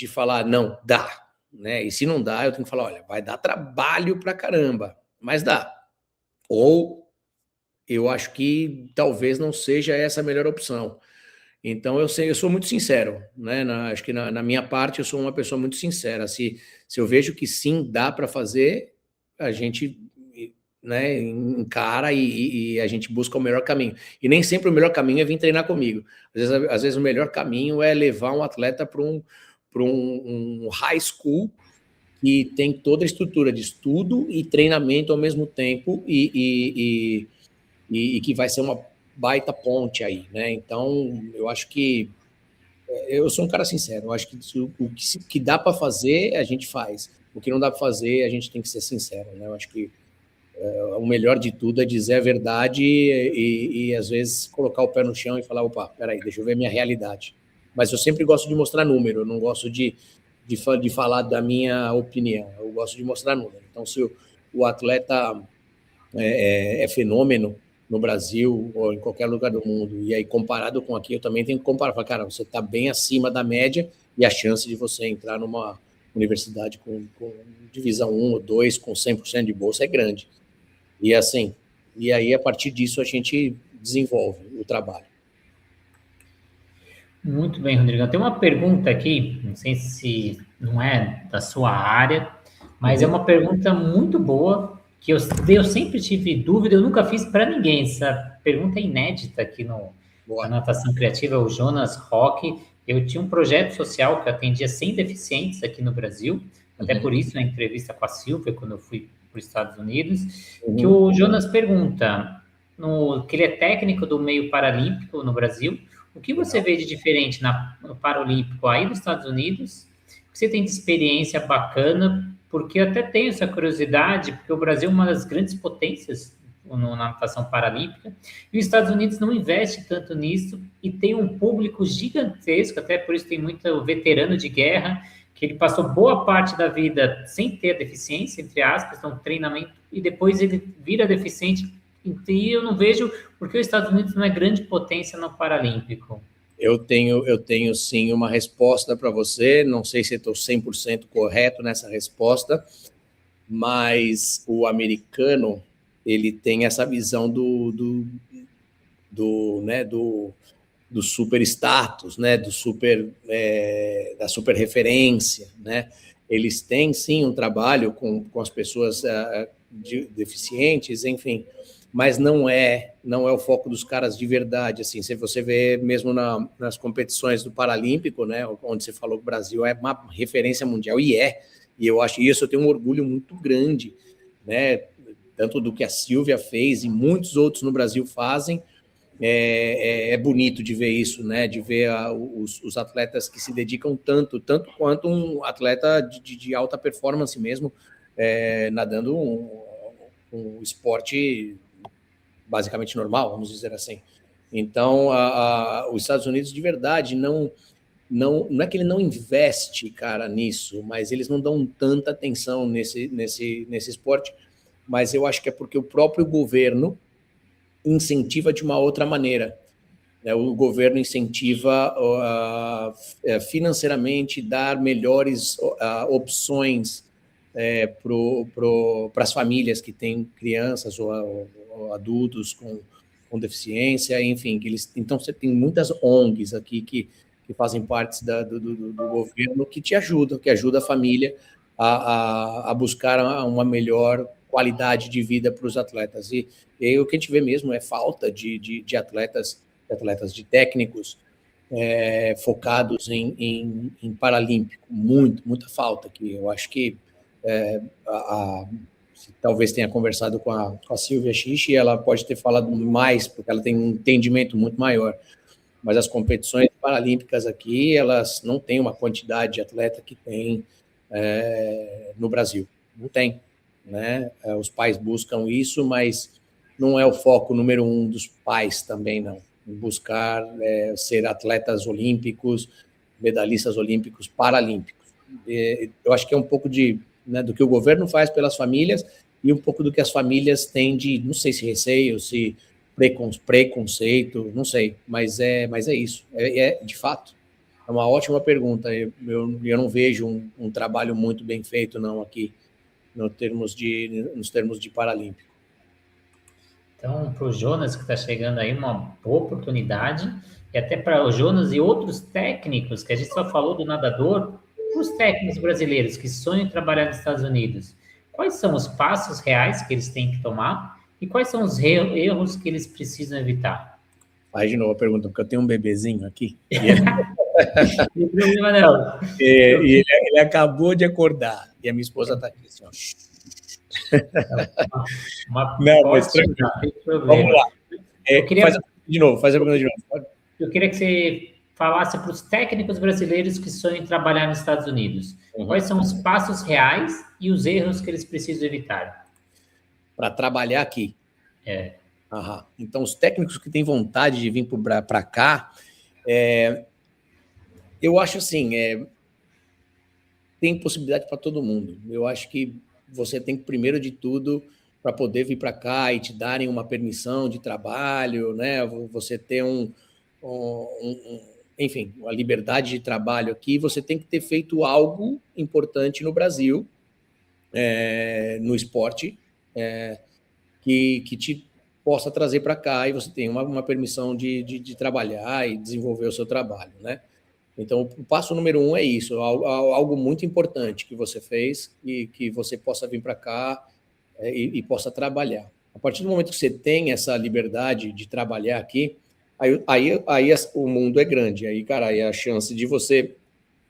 falar, não, dá. Né? E se não dá, eu tenho que falar, olha, vai dar trabalho pra caramba, mas dá. Ou eu acho que talvez não seja essa a melhor opção. Então, eu sou muito sincero, né? Acho que na minha parte eu sou uma pessoa muito sincera. Se eu vejo que sim, dá para fazer, a gente, né, encara e a gente busca o melhor caminho. E nem sempre o melhor caminho é vir treinar comigo. Às vezes o melhor caminho é levar um atleta para um high school que tem toda a estrutura de estudo e treinamento ao mesmo tempo e que vai ser uma baita ponte aí, né? Então, eu acho que eu sou um cara sincero. Eu acho que o que dá para fazer, a gente faz. O que não dá para fazer, a gente tem que ser sincero, né? Eu acho que o melhor de tudo é dizer a verdade e às vezes colocar o pé no chão e falar, opa, peraí, deixa eu ver minha realidade. Mas eu sempre gosto de mostrar número, eu não gosto de de falar da minha opinião, eu gosto de mostrar número. Então, se o atleta é fenômeno no Brasil ou em qualquer lugar do mundo, e aí comparado com aqui, eu também tenho que comparar. Falar, cara, você está bem acima da média e a chance de você entrar numa universidade com divisão 1 ou 2, com 100% de bolsa é grande. E assim, e aí a partir disso a gente desenvolve o trabalho. Muito bem, Rodrigo. Tem uma pergunta aqui, não sei se não é da sua área, mas é uma pergunta muito boa, que eu sempre tive dúvida, eu nunca fiz para ninguém. Essa pergunta é inédita aqui na Natação Criativa, o Jonas Roque. Eu tinha um projeto social que atendia 100 deficientes aqui no Brasil, até por isso na entrevista com a Silvia, quando eu fui para os Estados Unidos, que o Jonas pergunta, que ele é técnico do meio paralímpico no Brasil, o que você vê de diferente no Paralímpico aí nos Estados Unidos? O que você tem de experiência bacana? Porque eu até tenho essa curiosidade, porque o Brasil é uma das grandes potências na natação paralímpica, e os Estados Unidos não investe tanto nisso, e tem um público gigantesco, até por isso tem muito veterano de guerra, que ele passou boa parte da vida sem ter a deficiência, entre aspas, então treinamento, e depois ele vira deficiente. E eu não vejo porque os Estados Unidos não é grande potência no Paralímpico. Eu tenho sim uma resposta para você, não sei se estou 100% correto nessa resposta, mas o americano, ele tem essa visão do super status, né, da super referência, né? Eles têm sim um trabalho com as pessoas deficientes, enfim, mas não é o foco dos caras de verdade, assim, se você vê mesmo nas competições do Paralímpico, né, onde você falou que o Brasil é uma referência mundial, e eu acho isso, eu tenho um orgulho muito grande, né, tanto do que a Silvia fez e muitos outros no Brasil fazem. É bonito de ver isso, né, de ver os atletas que se dedicam tanto quanto um atleta de alta performance mesmo, nadando um esporte basicamente normal, vamos dizer assim. Então, os Estados Unidos, de verdade, não é que ele não investe, cara, nisso, mas eles não dão tanta atenção nesse esporte, mas eu acho que é porque o próprio governo incentiva de uma outra maneira. O governo incentiva financeiramente dar melhores opções para as famílias que têm crianças ou adultos com deficiência, enfim. Então, você tem muitas ONGs aqui que fazem parte do governo que ajuda a família a buscar uma melhor qualidade de vida para os atletas. E o que a gente vê mesmo é falta de atletas, de técnicos focados em Paralímpico. Muita falta aqui. Eu acho que talvez tenha conversado com a Silvia Xixi, ela pode ter falado mais, porque ela tem um entendimento muito maior. Mas as competições paralímpicas aqui, elas não têm uma quantidade de atleta que tem no Brasil. Não tem. Né? Os pais buscam isso, mas não é o foco número 1 dos pais também, não. Buscar ser atletas olímpicos, medalhistas olímpicos, paralímpicos. Eu acho que é um pouco do que o governo faz pelas famílias e um pouco do que as famílias têm de, não sei se receio, se preconceito, não sei, mas é isso. De fato, é uma ótima pergunta. Eu não vejo um trabalho muito bem feito, não, aqui, nos termos de Paralímpico. Então, para o Jonas, que está chegando aí, uma boa oportunidade, e até para o Jonas e outros técnicos, que a gente só falou do nadador, os técnicos brasileiros que sonham em trabalhar nos Estados Unidos, quais são os passos reais que eles têm que tomar e quais são os erros que eles precisam evitar? Faz de novo a pergunta, porque eu tenho um bebezinho aqui. Não tem problema, não. E ele acabou de acordar. E a minha esposa está aqui assim, ó. Não, mas tranquilo. Vamos lá. Faz a pergunta de novo. Eu queria que você falasse para os técnicos brasileiros que sonham em trabalhar nos Estados Unidos. Quais são os passos reais e os erros que eles precisam evitar? Para trabalhar aqui. Então, os técnicos que têm vontade de vir para cá, eu acho assim, tem possibilidade para todo mundo. Eu acho que você tem que, primeiro de tudo, para poder vir para cá e te darem uma permissão de trabalho, né? Você ter enfim, uma liberdade de trabalho aqui, você tem que ter feito algo importante no Brasil, no esporte, que te possa trazer para cá e você tem uma permissão de trabalhar e desenvolver o seu trabalho, né? Então, o passo número 1 é isso, algo muito importante que você fez e que você possa vir para cá e possa trabalhar. A partir do momento que você tem essa liberdade de trabalhar aqui, aí o mundo é grande. Aí, cara, aí a chance de você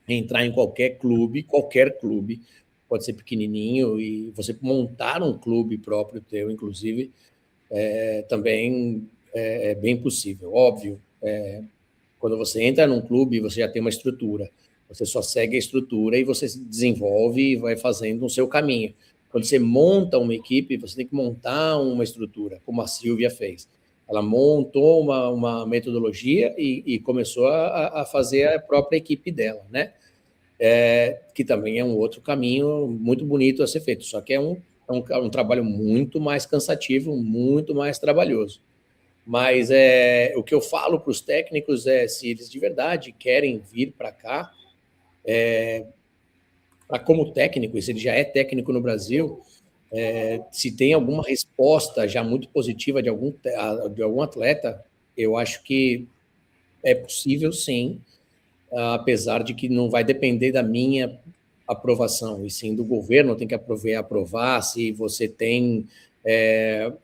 entrar em qualquer clube, pode ser pequenininho, e você montar um clube próprio teu, inclusive, também é bem possível. Óbvio, quando você entra num clube, você já tem uma estrutura. Você só segue a estrutura e você se desenvolve e vai fazendo o seu caminho. Quando você monta uma equipe, você tem que montar uma estrutura, como a Silvia fez. Ela montou uma metodologia e começou a fazer a própria equipe dela, né? Que também é um outro caminho muito bonito a ser feito, só que é um trabalho muito mais cansativo, muito mais trabalhoso. Mas o que eu falo para os técnicos se eles de verdade querem vir para cá, como técnico, e se ele já é técnico no Brasil, se tem alguma resposta já muito positiva de algum atleta, eu acho que é possível sim, apesar de que não vai depender da minha aprovação, e sim do governo tem que aprovar se você tem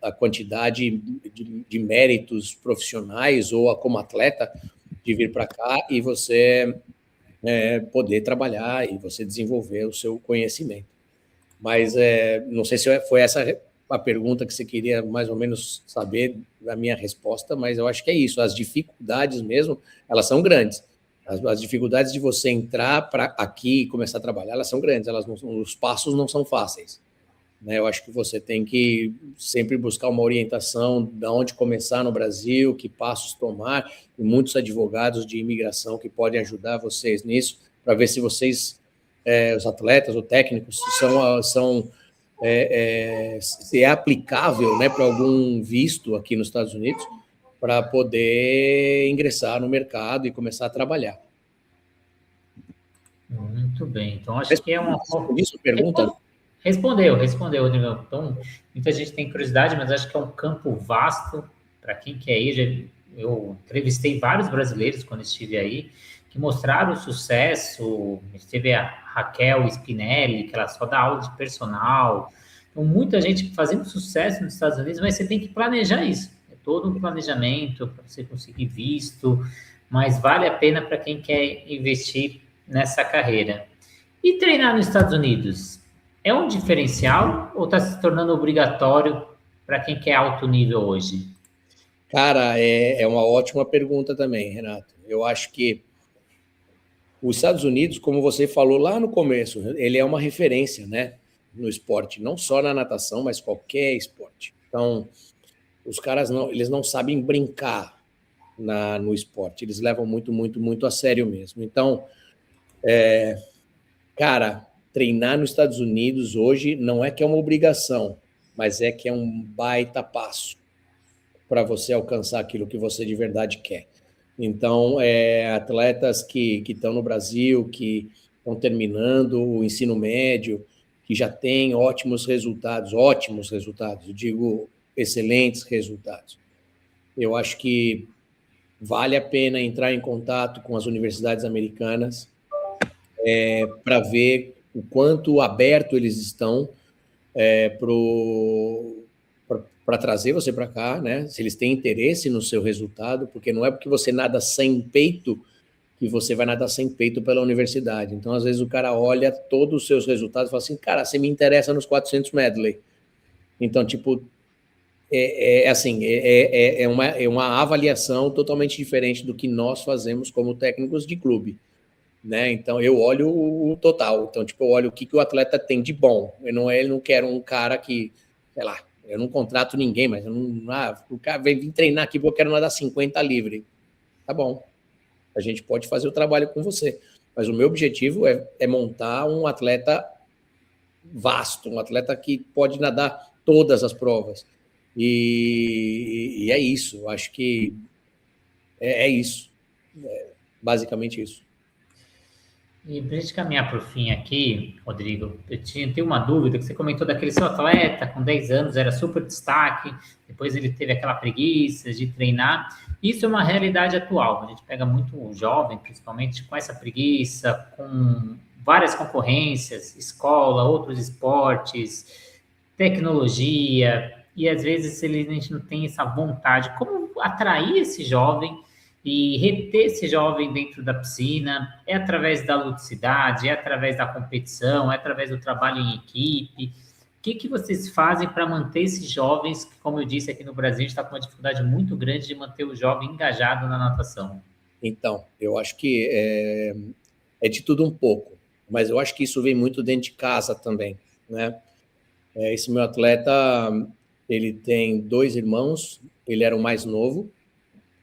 a quantidade de méritos profissionais ou como atleta de vir para cá e você poder trabalhar e você desenvolver o seu conhecimento. Mas não sei se foi essa a pergunta que você queria mais ou menos saber da minha resposta, mas eu acho que é isso. As dificuldades mesmo, elas são grandes. As dificuldades de você entrar aqui e começar a trabalhar, elas são grandes. Os passos não são fáceis, né? Eu acho que você tem que sempre buscar uma orientação de onde começar no Brasil, que passos tomar, e muitos advogados de imigração que podem ajudar vocês nisso, para ver se vocês, os atletas ou técnicos, se é aplicável, né, para algum visto aqui nos Estados Unidos, para poder ingressar no mercado e começar a trabalhar. Muito bem. Então, acho que é uma... Isso, pergunta? Respondeu, Rodrigão. Então, muita gente tem curiosidade, mas acho que é um campo vasto para quem quer ir. Eu entrevistei vários brasileiros quando estive aí, que mostraram o sucesso. Teve a Raquel Spinelli, que ela só dá aula de personal. Então, muita gente fazendo sucesso nos Estados Unidos, mas você tem que planejar isso. É todo um planejamento para você conseguir visto, mas vale a pena para quem quer investir nessa carreira. E treinar nos Estados Unidos? É um diferencial ou está se tornando obrigatório para quem quer alto nível hoje? Cara, é uma ótima pergunta também, Renato. Eu acho que os Estados Unidos, como você falou lá no começo, ele é uma referência, né, no esporte, não só na natação, mas qualquer esporte. Então, os caras eles não sabem brincar no esporte, eles levam muito, muito, muito a sério mesmo. Então, cara, treinar nos Estados Unidos hoje não é que é uma obrigação, mas é que é um baita passo para você alcançar aquilo que você de verdade quer. Então, atletas que estão no Brasil, que estão terminando o ensino médio, que já têm ótimos resultados, eu digo excelentes resultados. Eu acho que vale a pena entrar em contato com as universidades americanas para ver o quanto aberto eles estão para trazer você para cá, né? Se eles têm interesse no seu resultado, porque não é porque você nada sem peito que você vai nadar sem peito pela universidade. Então, às vezes, o cara olha todos os seus resultados e fala assim, cara, você me interessa nos 400 medley. Então, tipo, é uma avaliação totalmente diferente do que nós fazemos como técnicos de clube, né? Então, eu olho o total. Então, tipo, eu olho o que o atleta tem de bom. Ele não quer um cara que, sei lá, eu não contrato ninguém, mas o cara vem vir treinar aqui porque eu quero nadar 50 livre. Tá bom. A gente pode fazer o trabalho com você. Mas o meu objetivo é montar um atleta vasto, um atleta que pode nadar todas as provas. E é isso, acho que é isso, basicamente isso. E para a gente caminhar para o fim aqui, Rodrigo, tenho uma dúvida, que você comentou daquele seu atleta com 10 anos, era super destaque, depois ele teve aquela preguiça de treinar. Isso é uma realidade atual, a gente pega muito jovem, principalmente, com essa preguiça, com várias concorrências, escola, outros esportes, tecnologia, e às vezes a gente não tem essa vontade. Como atrair esse jovem e reter esse jovem dentro da piscina? É através da ludicidade, é através da competição, é através do trabalho em equipe? O que vocês fazem para manter esses jovens, que, como eu disse, aqui no Brasil, a gente está com uma dificuldade muito grande de manter o jovem engajado na natação? Então, eu acho que é de tudo um pouco, mas eu acho que isso vem muito dentro de casa também, né? Esse meu atleta, ele tem 2 irmãos, ele era o mais novo,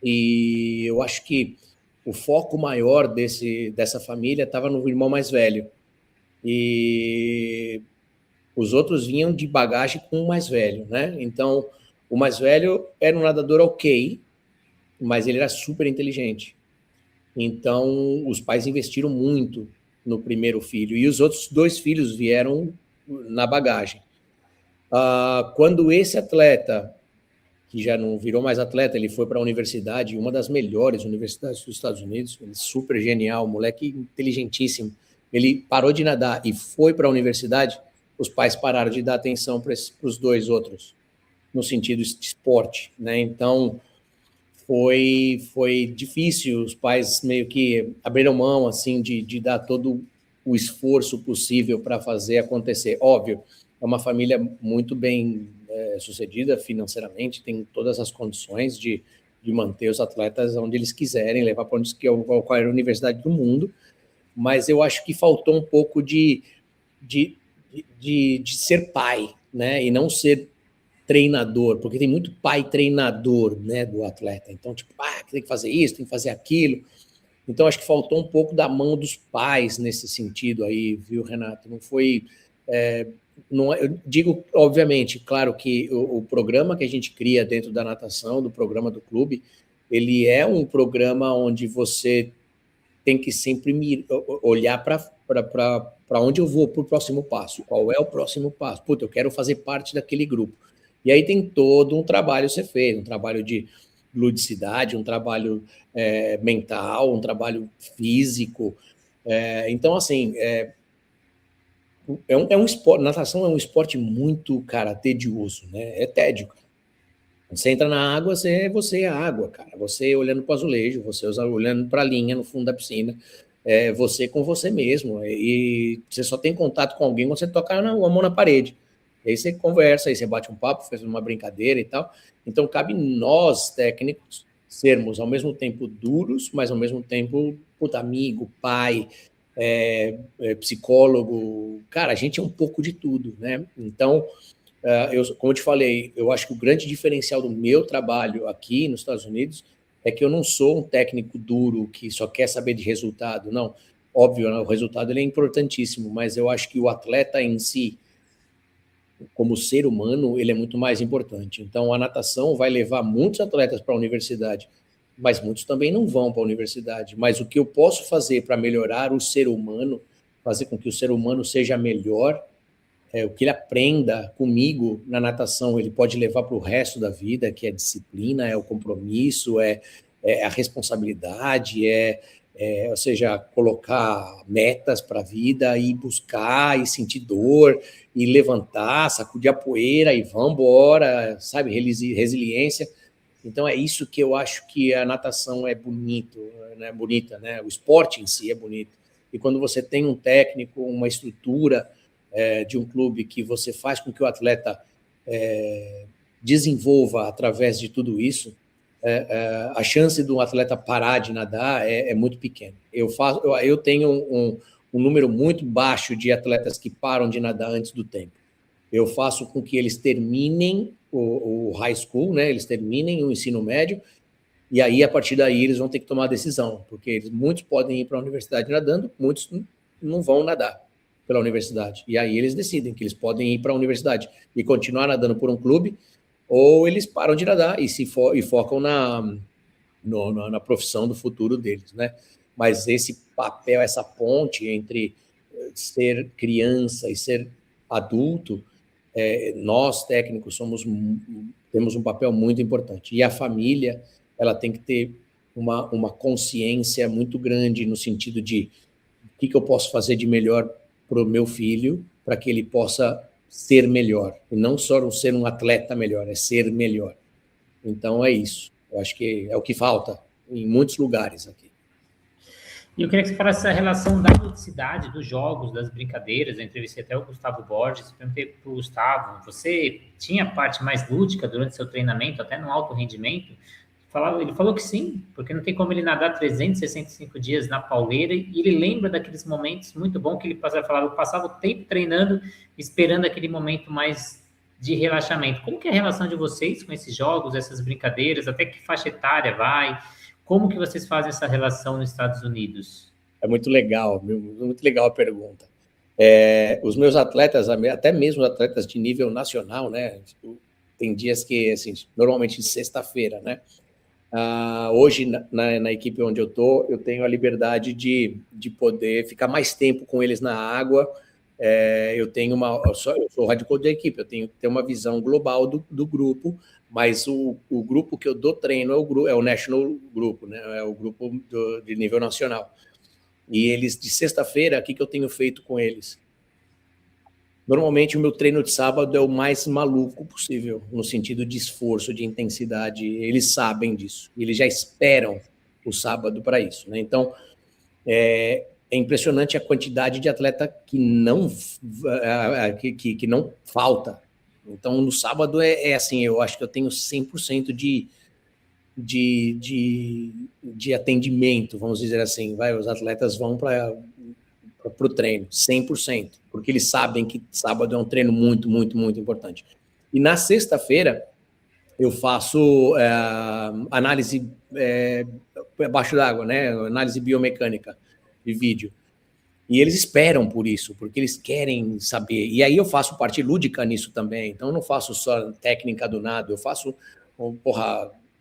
e eu acho que o foco maior dessa família estava no irmão mais velho. E os outros vinham de bagagem com o mais velho, né? Então, o mais velho era um nadador ok, mas ele era super inteligente. Então, os pais investiram muito no primeiro filho, e os outros 2 filhos vieram na bagagem. Quando esse atleta, que já não virou mais atleta, ele foi para a universidade, uma das melhores universidades dos Estados Unidos, ele super genial, moleque inteligentíssimo. Ele parou de nadar e foi para a universidade, os pais pararam de dar atenção para os 2 outros, no sentido de esporte, né? Então, foi difícil, os pais meio que abriram mão, assim, de dar todo o esforço possível para fazer acontecer. Óbvio, é uma família muito bem sucedida financeiramente, tem todas as condições de manter os atletas onde eles quiserem, levar para onde qualquer universidade do mundo, mas eu acho que faltou um pouco de ser pai, né, e não ser treinador, porque tem muito pai treinador, né, do atleta. Então, tipo, tem que fazer isso, tem que fazer aquilo. Então, acho que faltou um pouco da mão dos pais nesse sentido aí, viu, Renato? Não foi... não, eu digo, obviamente, claro que o programa que a gente cria dentro da natação, do programa do clube, ele é um programa onde você tem que sempre olhar para onde eu vou para o próximo passo. Qual é o próximo passo? Puta, eu quero fazer parte daquele grupo. E aí tem todo um trabalho a ser feito, um trabalho de ludicidade, um trabalho mental, um trabalho físico. Então, assim, é um esporte, natação é um esporte muito, cara, tedioso, né? É tédio. Você entra na água, você é a água, cara. Você olhando para o azulejo, você olhando para a linha no fundo da piscina, você com você mesmo. E você só tem contato com alguém quando você toca a mão na parede. Aí você conversa, aí você bate um papo, faz uma brincadeira e tal. Então, cabe nós, técnicos, sermos ao mesmo tempo duros, mas ao mesmo tempo, puta, amigo, pai, psicólogo. Cara, a gente é um pouco de tudo, né? Então, como eu te falei, eu acho que o grande diferencial do meu trabalho aqui nos Estados Unidos é que eu não sou um técnico duro que só quer saber de resultado, não. Óbvio, né, o resultado ele é importantíssimo, mas eu acho que o atleta em si, como ser humano, ele é muito mais importante. Então, a natação vai levar muitos atletas para a universidade, mas muitos também não vão para a universidade. Mas o que eu posso fazer para melhorar o ser humano, fazer com que o ser humano seja melhor, o que ele aprenda comigo na natação, ele pode levar para o resto da vida, que é disciplina, é o compromisso, é a responsabilidade, ou seja, colocar metas para a vida e buscar e sentir dor e levantar, sacudir a poeira e vamos embora, sabe, resiliência. Então é isso que eu acho que a natação é bonita, né? O esporte em si é bonito. E quando você tem um técnico, uma estrutura de um clube que você faz com que o atleta desenvolva através de tudo isso, a chance do atleta parar de nadar é muito pequena. Eu tenho um número muito baixo de atletas que param de nadar antes do tempo. Eu faço com que eles terminem o high school, né? Eles terminem o ensino médio E aí, a partir daí, eles vão ter que tomar a decisão, porque muitos podem ir para a universidade nadando, muitos não vão nadar pela universidade. E aí eles decidem que eles podem ir para a universidade e continuar nadando por um clube, ou eles param de nadar e focam na profissão do futuro deles, né? Mas esse papel, essa ponte entre ser criança e ser adulto, nós técnicos temos um papel muito importante. E a família, ela tem que ter uma consciência muito grande no sentido de o que eu posso fazer de melhor para o meu filho, para que ele possa ser melhor. E não só ser um atleta melhor, é ser melhor. Então, é isso. Eu acho que é o que falta em muitos lugares aqui. E eu queria que você falasse essa relação da ludicidade, dos jogos, das brincadeiras. Eu entrevistei até o Gustavo Borges, perguntei para o Gustavo, você tinha parte mais lúdica durante seu treinamento, até no alto rendimento? Ele falou que sim, porque não tem como ele nadar 365 dias na pauleira, e ele lembra daqueles momentos muito bom que ele falava, eu passava o tempo treinando, esperando aquele momento mais de relaxamento. Como que é a relação de vocês com esses jogos, essas brincadeiras, até que faixa etária vai? Como que vocês fazem essa relação nos Estados Unidos? É muito legal a pergunta. Os meus atletas, até mesmo atletas de nível nacional, né? Tem dias que, assim, normalmente sexta-feira, né? Hoje, na equipe onde eu tenho a liberdade de poder ficar mais tempo com eles na água. Eu sou o head coach da equipe, eu tenho que ter uma visão global do grupo, mas o grupo que eu dou treino é o National Grupo, né? É o grupo de nível nacional. E eles, de sexta-feira, o que eu tenho feito com eles? Normalmente, o meu treino de sábado é o mais maluco possível, no sentido de esforço, de intensidade. Eles sabem disso. Eles já esperam o sábado para isso, né? Então, é impressionante a quantidade de atleta que não falta. Então, no sábado assim, eu acho que eu tenho 100% de atendimento, vamos dizer assim. Os atletas vão para o treino, 100%, porque eles sabem que sábado é um treino muito, muito, muito importante. E na sexta-feira, eu faço análise abaixo d'água, né? Análise biomecânica de vídeo. E eles esperam por isso, porque eles querem saber. E aí eu faço parte lúdica nisso também. Então, eu não faço só técnica do nado, eu faço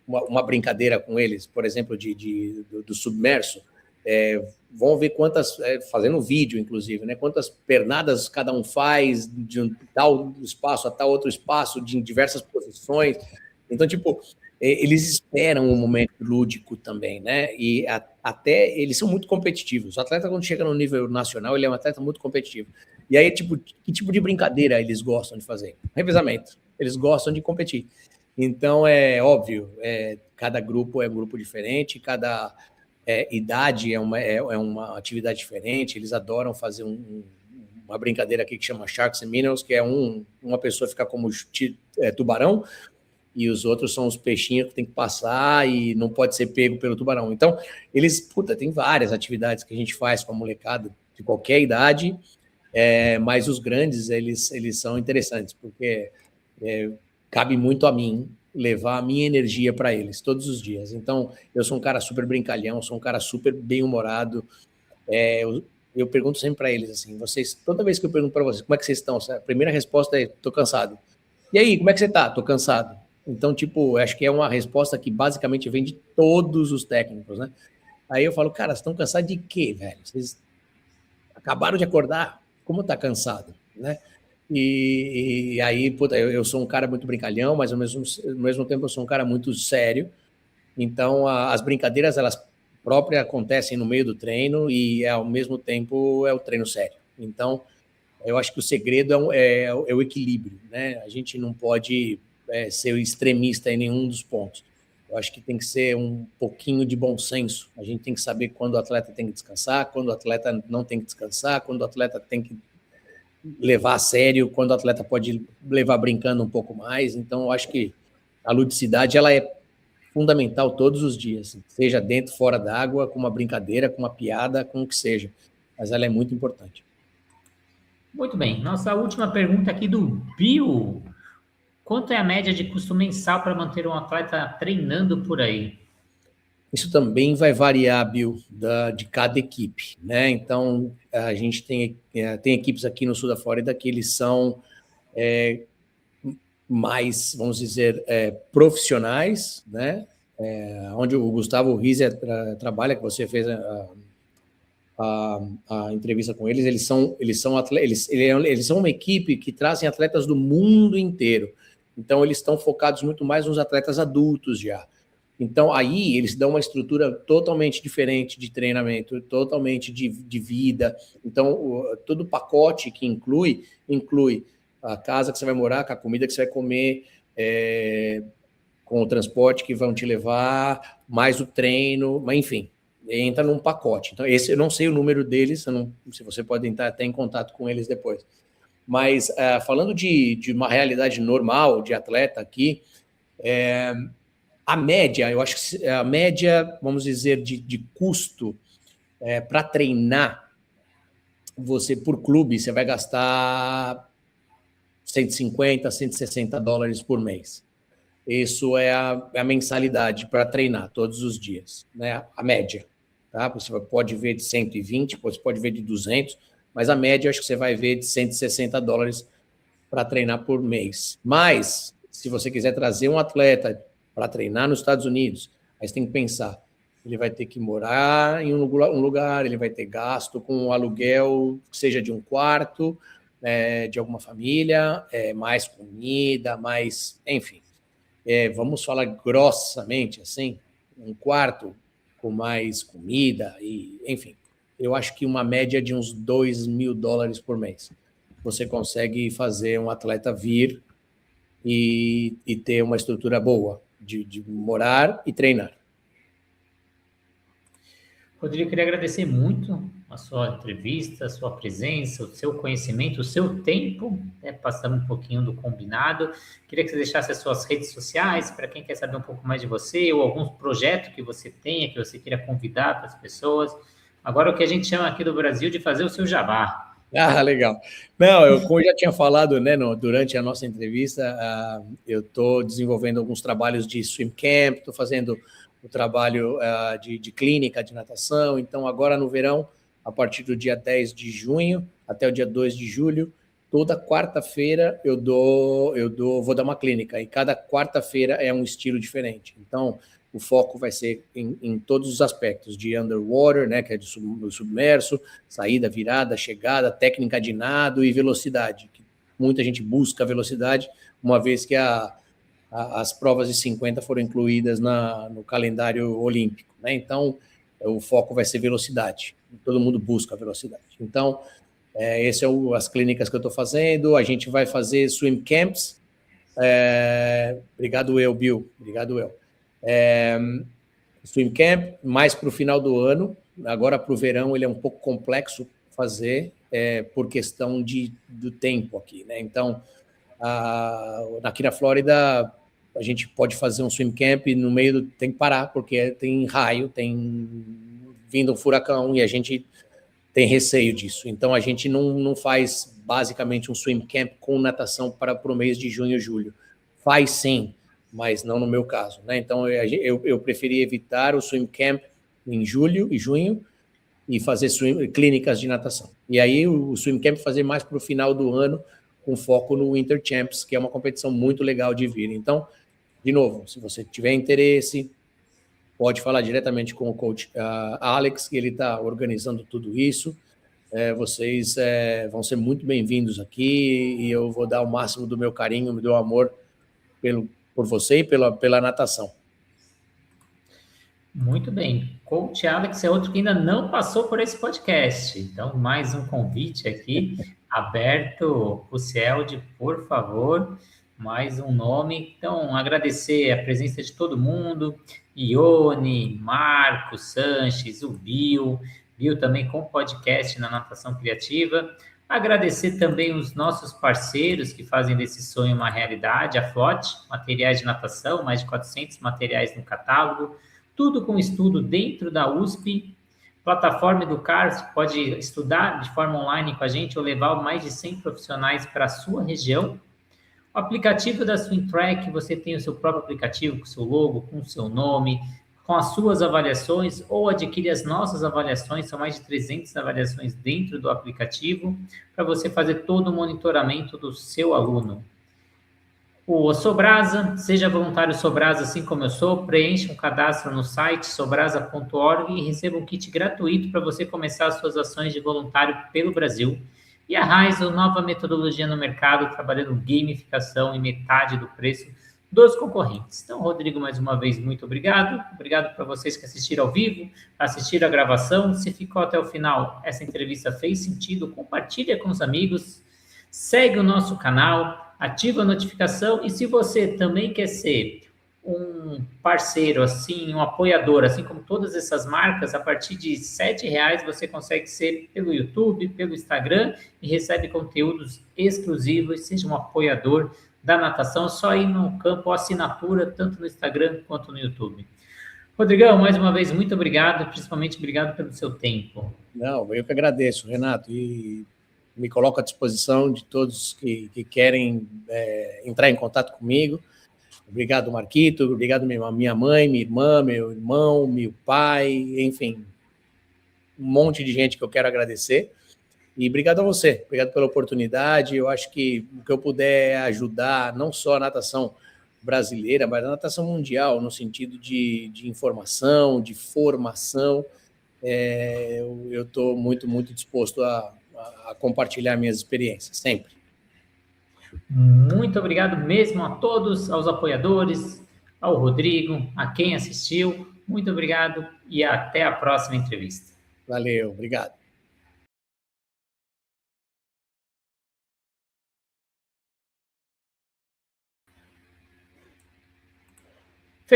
uma brincadeira com eles, por exemplo, do submerso. Vão ver quantas, fazendo vídeo, inclusive, né? Quantas pernadas cada um faz, de um tal espaço a tal outro espaço, de diversas posições. Então, tipo, eles esperam um momento lúdico também, né? E até eles são muito competitivos. O atleta, quando chega no nível nacional, ele é um atleta muito competitivo. E aí, que tipo de brincadeira eles gostam de fazer? Revezamento. Eles gostam de competir. Então, é óbvio, cada grupo é um grupo diferente, cada idade é uma atividade diferente. Eles adoram fazer uma brincadeira aqui que chama Sharks and Minnows, que é uma pessoa ficar como tubarão, e os outros são os peixinhos que tem que passar e não pode ser pego pelo tubarão. Então, tem várias atividades que a gente faz com a molecada de qualquer idade, mas os grandes, eles são interessantes, porque cabe muito a mim levar a minha energia para eles todos os dias. Então, eu sou um cara super brincalhão, sou um cara super bem-humorado. Eu pergunto sempre para eles assim, toda vez que eu pergunto para vocês, como é que vocês estão? A primeira resposta é, tô cansado. E aí, como é que você tá? Tô cansado. Então, acho que é uma resposta que basicamente vem de todos os técnicos, né? Aí eu falo, cara, vocês estão cansados de quê, velho? Vocês acabaram de acordar? Como tá cansado, né? E aí, eu sou um cara muito brincalhão, mas ao mesmo tempo eu sou um cara muito sério. Então, as brincadeiras, elas próprias acontecem no meio do treino e, ao mesmo tempo, é o treino sério. Então, eu acho que o segredo é o equilíbrio, né? A gente não pode ser extremista em nenhum dos pontos. Eu acho que tem que ser um pouquinho de bom senso. A gente tem que saber quando o atleta tem que descansar, quando o atleta não tem que descansar, quando o atleta tem que levar a sério, quando o atleta pode levar brincando um pouco mais. Então, eu acho que a ludicidade, ela é fundamental todos os dias, seja dentro, fora d'água, com uma brincadeira, com uma piada, com o que seja. Mas ela é muito importante. Muito bem. Nossa última pergunta aqui do Bill. Quanto é a média de custo mensal para manter um atleta treinando por aí? Isso também vai variar, Bill, de cada equipe, né? Então, a gente tem equipes aqui no sul da Flórida que eles são mais, vamos dizer, profissionais, né? Onde o Gustavo Rizzi trabalha, que você fez a entrevista com eles, eles são uma equipe que trazem atletas do mundo inteiro. Então, eles estão focados muito mais nos atletas adultos já. Então, aí eles dão uma estrutura totalmente diferente de treinamento, totalmente de vida. Então, todo o pacote que inclui a casa que você vai morar, com a comida que você vai comer, com o transporte que vão te levar, mais o treino, mas enfim, entra num pacote. Então, esse eu não sei o número deles, se você pode entrar até em contato com eles depois. Mas, falando de uma realidade normal de atleta aqui, a média, eu acho que a média, vamos dizer, de custo para treinar, você, por clube, você vai gastar $150, $160 por mês. Isso é a mensalidade para treinar todos os dias, né? A média, tá? Você pode ver de 120, você pode ver de 200, mas a média, acho que você vai ver de $160 para treinar por mês. Mas, se você quiser trazer um atleta para treinar nos Estados Unidos, aí você tem que pensar, ele vai ter que morar em um lugar, ele vai ter gasto com um aluguel, seja de um quarto, de alguma família, mais comida, mais, enfim. Vamos falar grossamente, assim, um quarto com mais comida, e, enfim, eu acho que uma média de uns $2.000 por mês. Você consegue fazer um atleta vir e ter uma estrutura boa de morar e treinar. Rodrigo, queria agradecer muito a sua entrevista, a sua presença, o seu conhecimento, o seu tempo, passando um pouquinho do combinado. Queria que você deixasse as suas redes sociais para quem quer saber um pouco mais de você ou alguns projetos que você tenha, que você queira convidar para as pessoas. Agora, o que a gente chama aqui do Brasil de fazer o seu jabá. Legal. Não, como eu já tinha falado, né, durante a nossa entrevista, eu estou desenvolvendo alguns trabalhos de swim camp, estou fazendo o trabalho de clínica de natação. Então, agora no verão, a partir do dia 10 de junho até o dia 2 de julho, toda quarta-feira vou dar uma clínica, e cada quarta-feira é um estilo diferente. Então, o foco vai ser em todos os aspectos, de underwater, né, que é de submerso, saída, virada, chegada, técnica de nado e velocidade. Muita gente busca velocidade, uma vez que as provas de 50 foram incluídas no calendário olímpico, né? Então, o foco vai ser velocidade. Todo mundo busca velocidade. Então, essas são as clínicas que eu estou fazendo. A gente vai fazer swim camps. Obrigado, Bill. Obrigado, swim camp, mais para o final do ano. Agora, para o verão, ele é um pouco complexo fazer, por questão do tempo aqui, né? Então, aqui na Flórida, a gente pode fazer um swim camp no meio tem que parar, porque tem raio, tem vindo um furacão, e a gente tem receio disso. Então, a gente não faz, basicamente, um swim camp com natação para o mês de junho e julho. Faz sim, mas não no meu caso, né? Então, eu preferi evitar o swim camp em julho e junho e fazer clínicas de natação. E aí, o swim camp fazer mais para o final do ano, com foco no Winter Champs, que é uma competição muito legal de vir. Então, de novo, se você tiver interesse, pode falar diretamente com o coach Alex, que ele está organizando tudo isso. Vocês vão ser muito bem-vindos aqui, e eu vou dar o máximo do meu carinho, do meu amor por você e pela natação. Muito bem. Coach Alex é outro que ainda não passou por esse podcast. Então, mais um convite aqui, aberto o Cielde, por favor. Mais um nome. Então, agradecer a presença de todo mundo. Ione, Marcos, Sanches, o Bill também com podcast na Natação Criativa. Agradecer também os nossos parceiros que fazem desse sonho uma realidade, a FLOT, materiais de natação, mais de 400 materiais no catálogo, tudo com estudo dentro da USP, plataforma Educar, você pode estudar de forma online com a gente ou levar mais de 100 profissionais para a sua região. O aplicativo da Swim Track, você tem o seu próprio aplicativo com o seu logo, com o seu nome, com as suas avaliações ou adquire as nossas avaliações, são mais de 300 avaliações dentro do aplicativo, para você fazer todo o monitoramento do seu aluno. O Sobrasa, seja voluntário Sobrasa, assim como eu sou, preencha um cadastro no site sobrasa.org e receba um kit gratuito para você começar as suas ações de voluntário pelo Brasil. E a Raizo, nova metodologia no mercado, trabalhando gamificação em metade do preço dos concorrentes. Então, Rodrigo, mais uma vez, muito obrigado. Obrigado para vocês que assistiram ao vivo, assistiram a gravação. Se ficou até o final, essa entrevista fez sentido, compartilha com os amigos, segue o nosso canal, ativa a notificação, e se você também quer ser um parceiro, assim, um apoiador, assim como todas essas marcas, a partir de R$ 7,00 você consegue ser pelo YouTube, pelo Instagram, e recebe conteúdos exclusivos. Seja um apoiador da natação, só ir no campo assinatura, tanto no Instagram quanto no YouTube. Rodrigão, mais uma vez, muito obrigado, principalmente obrigado pelo seu tempo. Não, eu que agradeço, Renato, e me coloco à disposição de todos que querem entrar em contato comigo. Obrigado, Marquito, obrigado minha mãe, minha irmã, meu irmão, meu pai, enfim, um monte de gente que eu quero agradecer. E obrigado a você, obrigado pela oportunidade. Eu acho que o que eu puder ajudar, não só a natação brasileira, mas a natação mundial, no sentido de informação, de formação, eu estou muito, muito disposto a compartilhar minhas experiências, sempre. Muito obrigado mesmo a todos, aos apoiadores, ao Rodrigo, a quem assistiu. Muito obrigado e até a próxima entrevista. Valeu, obrigado.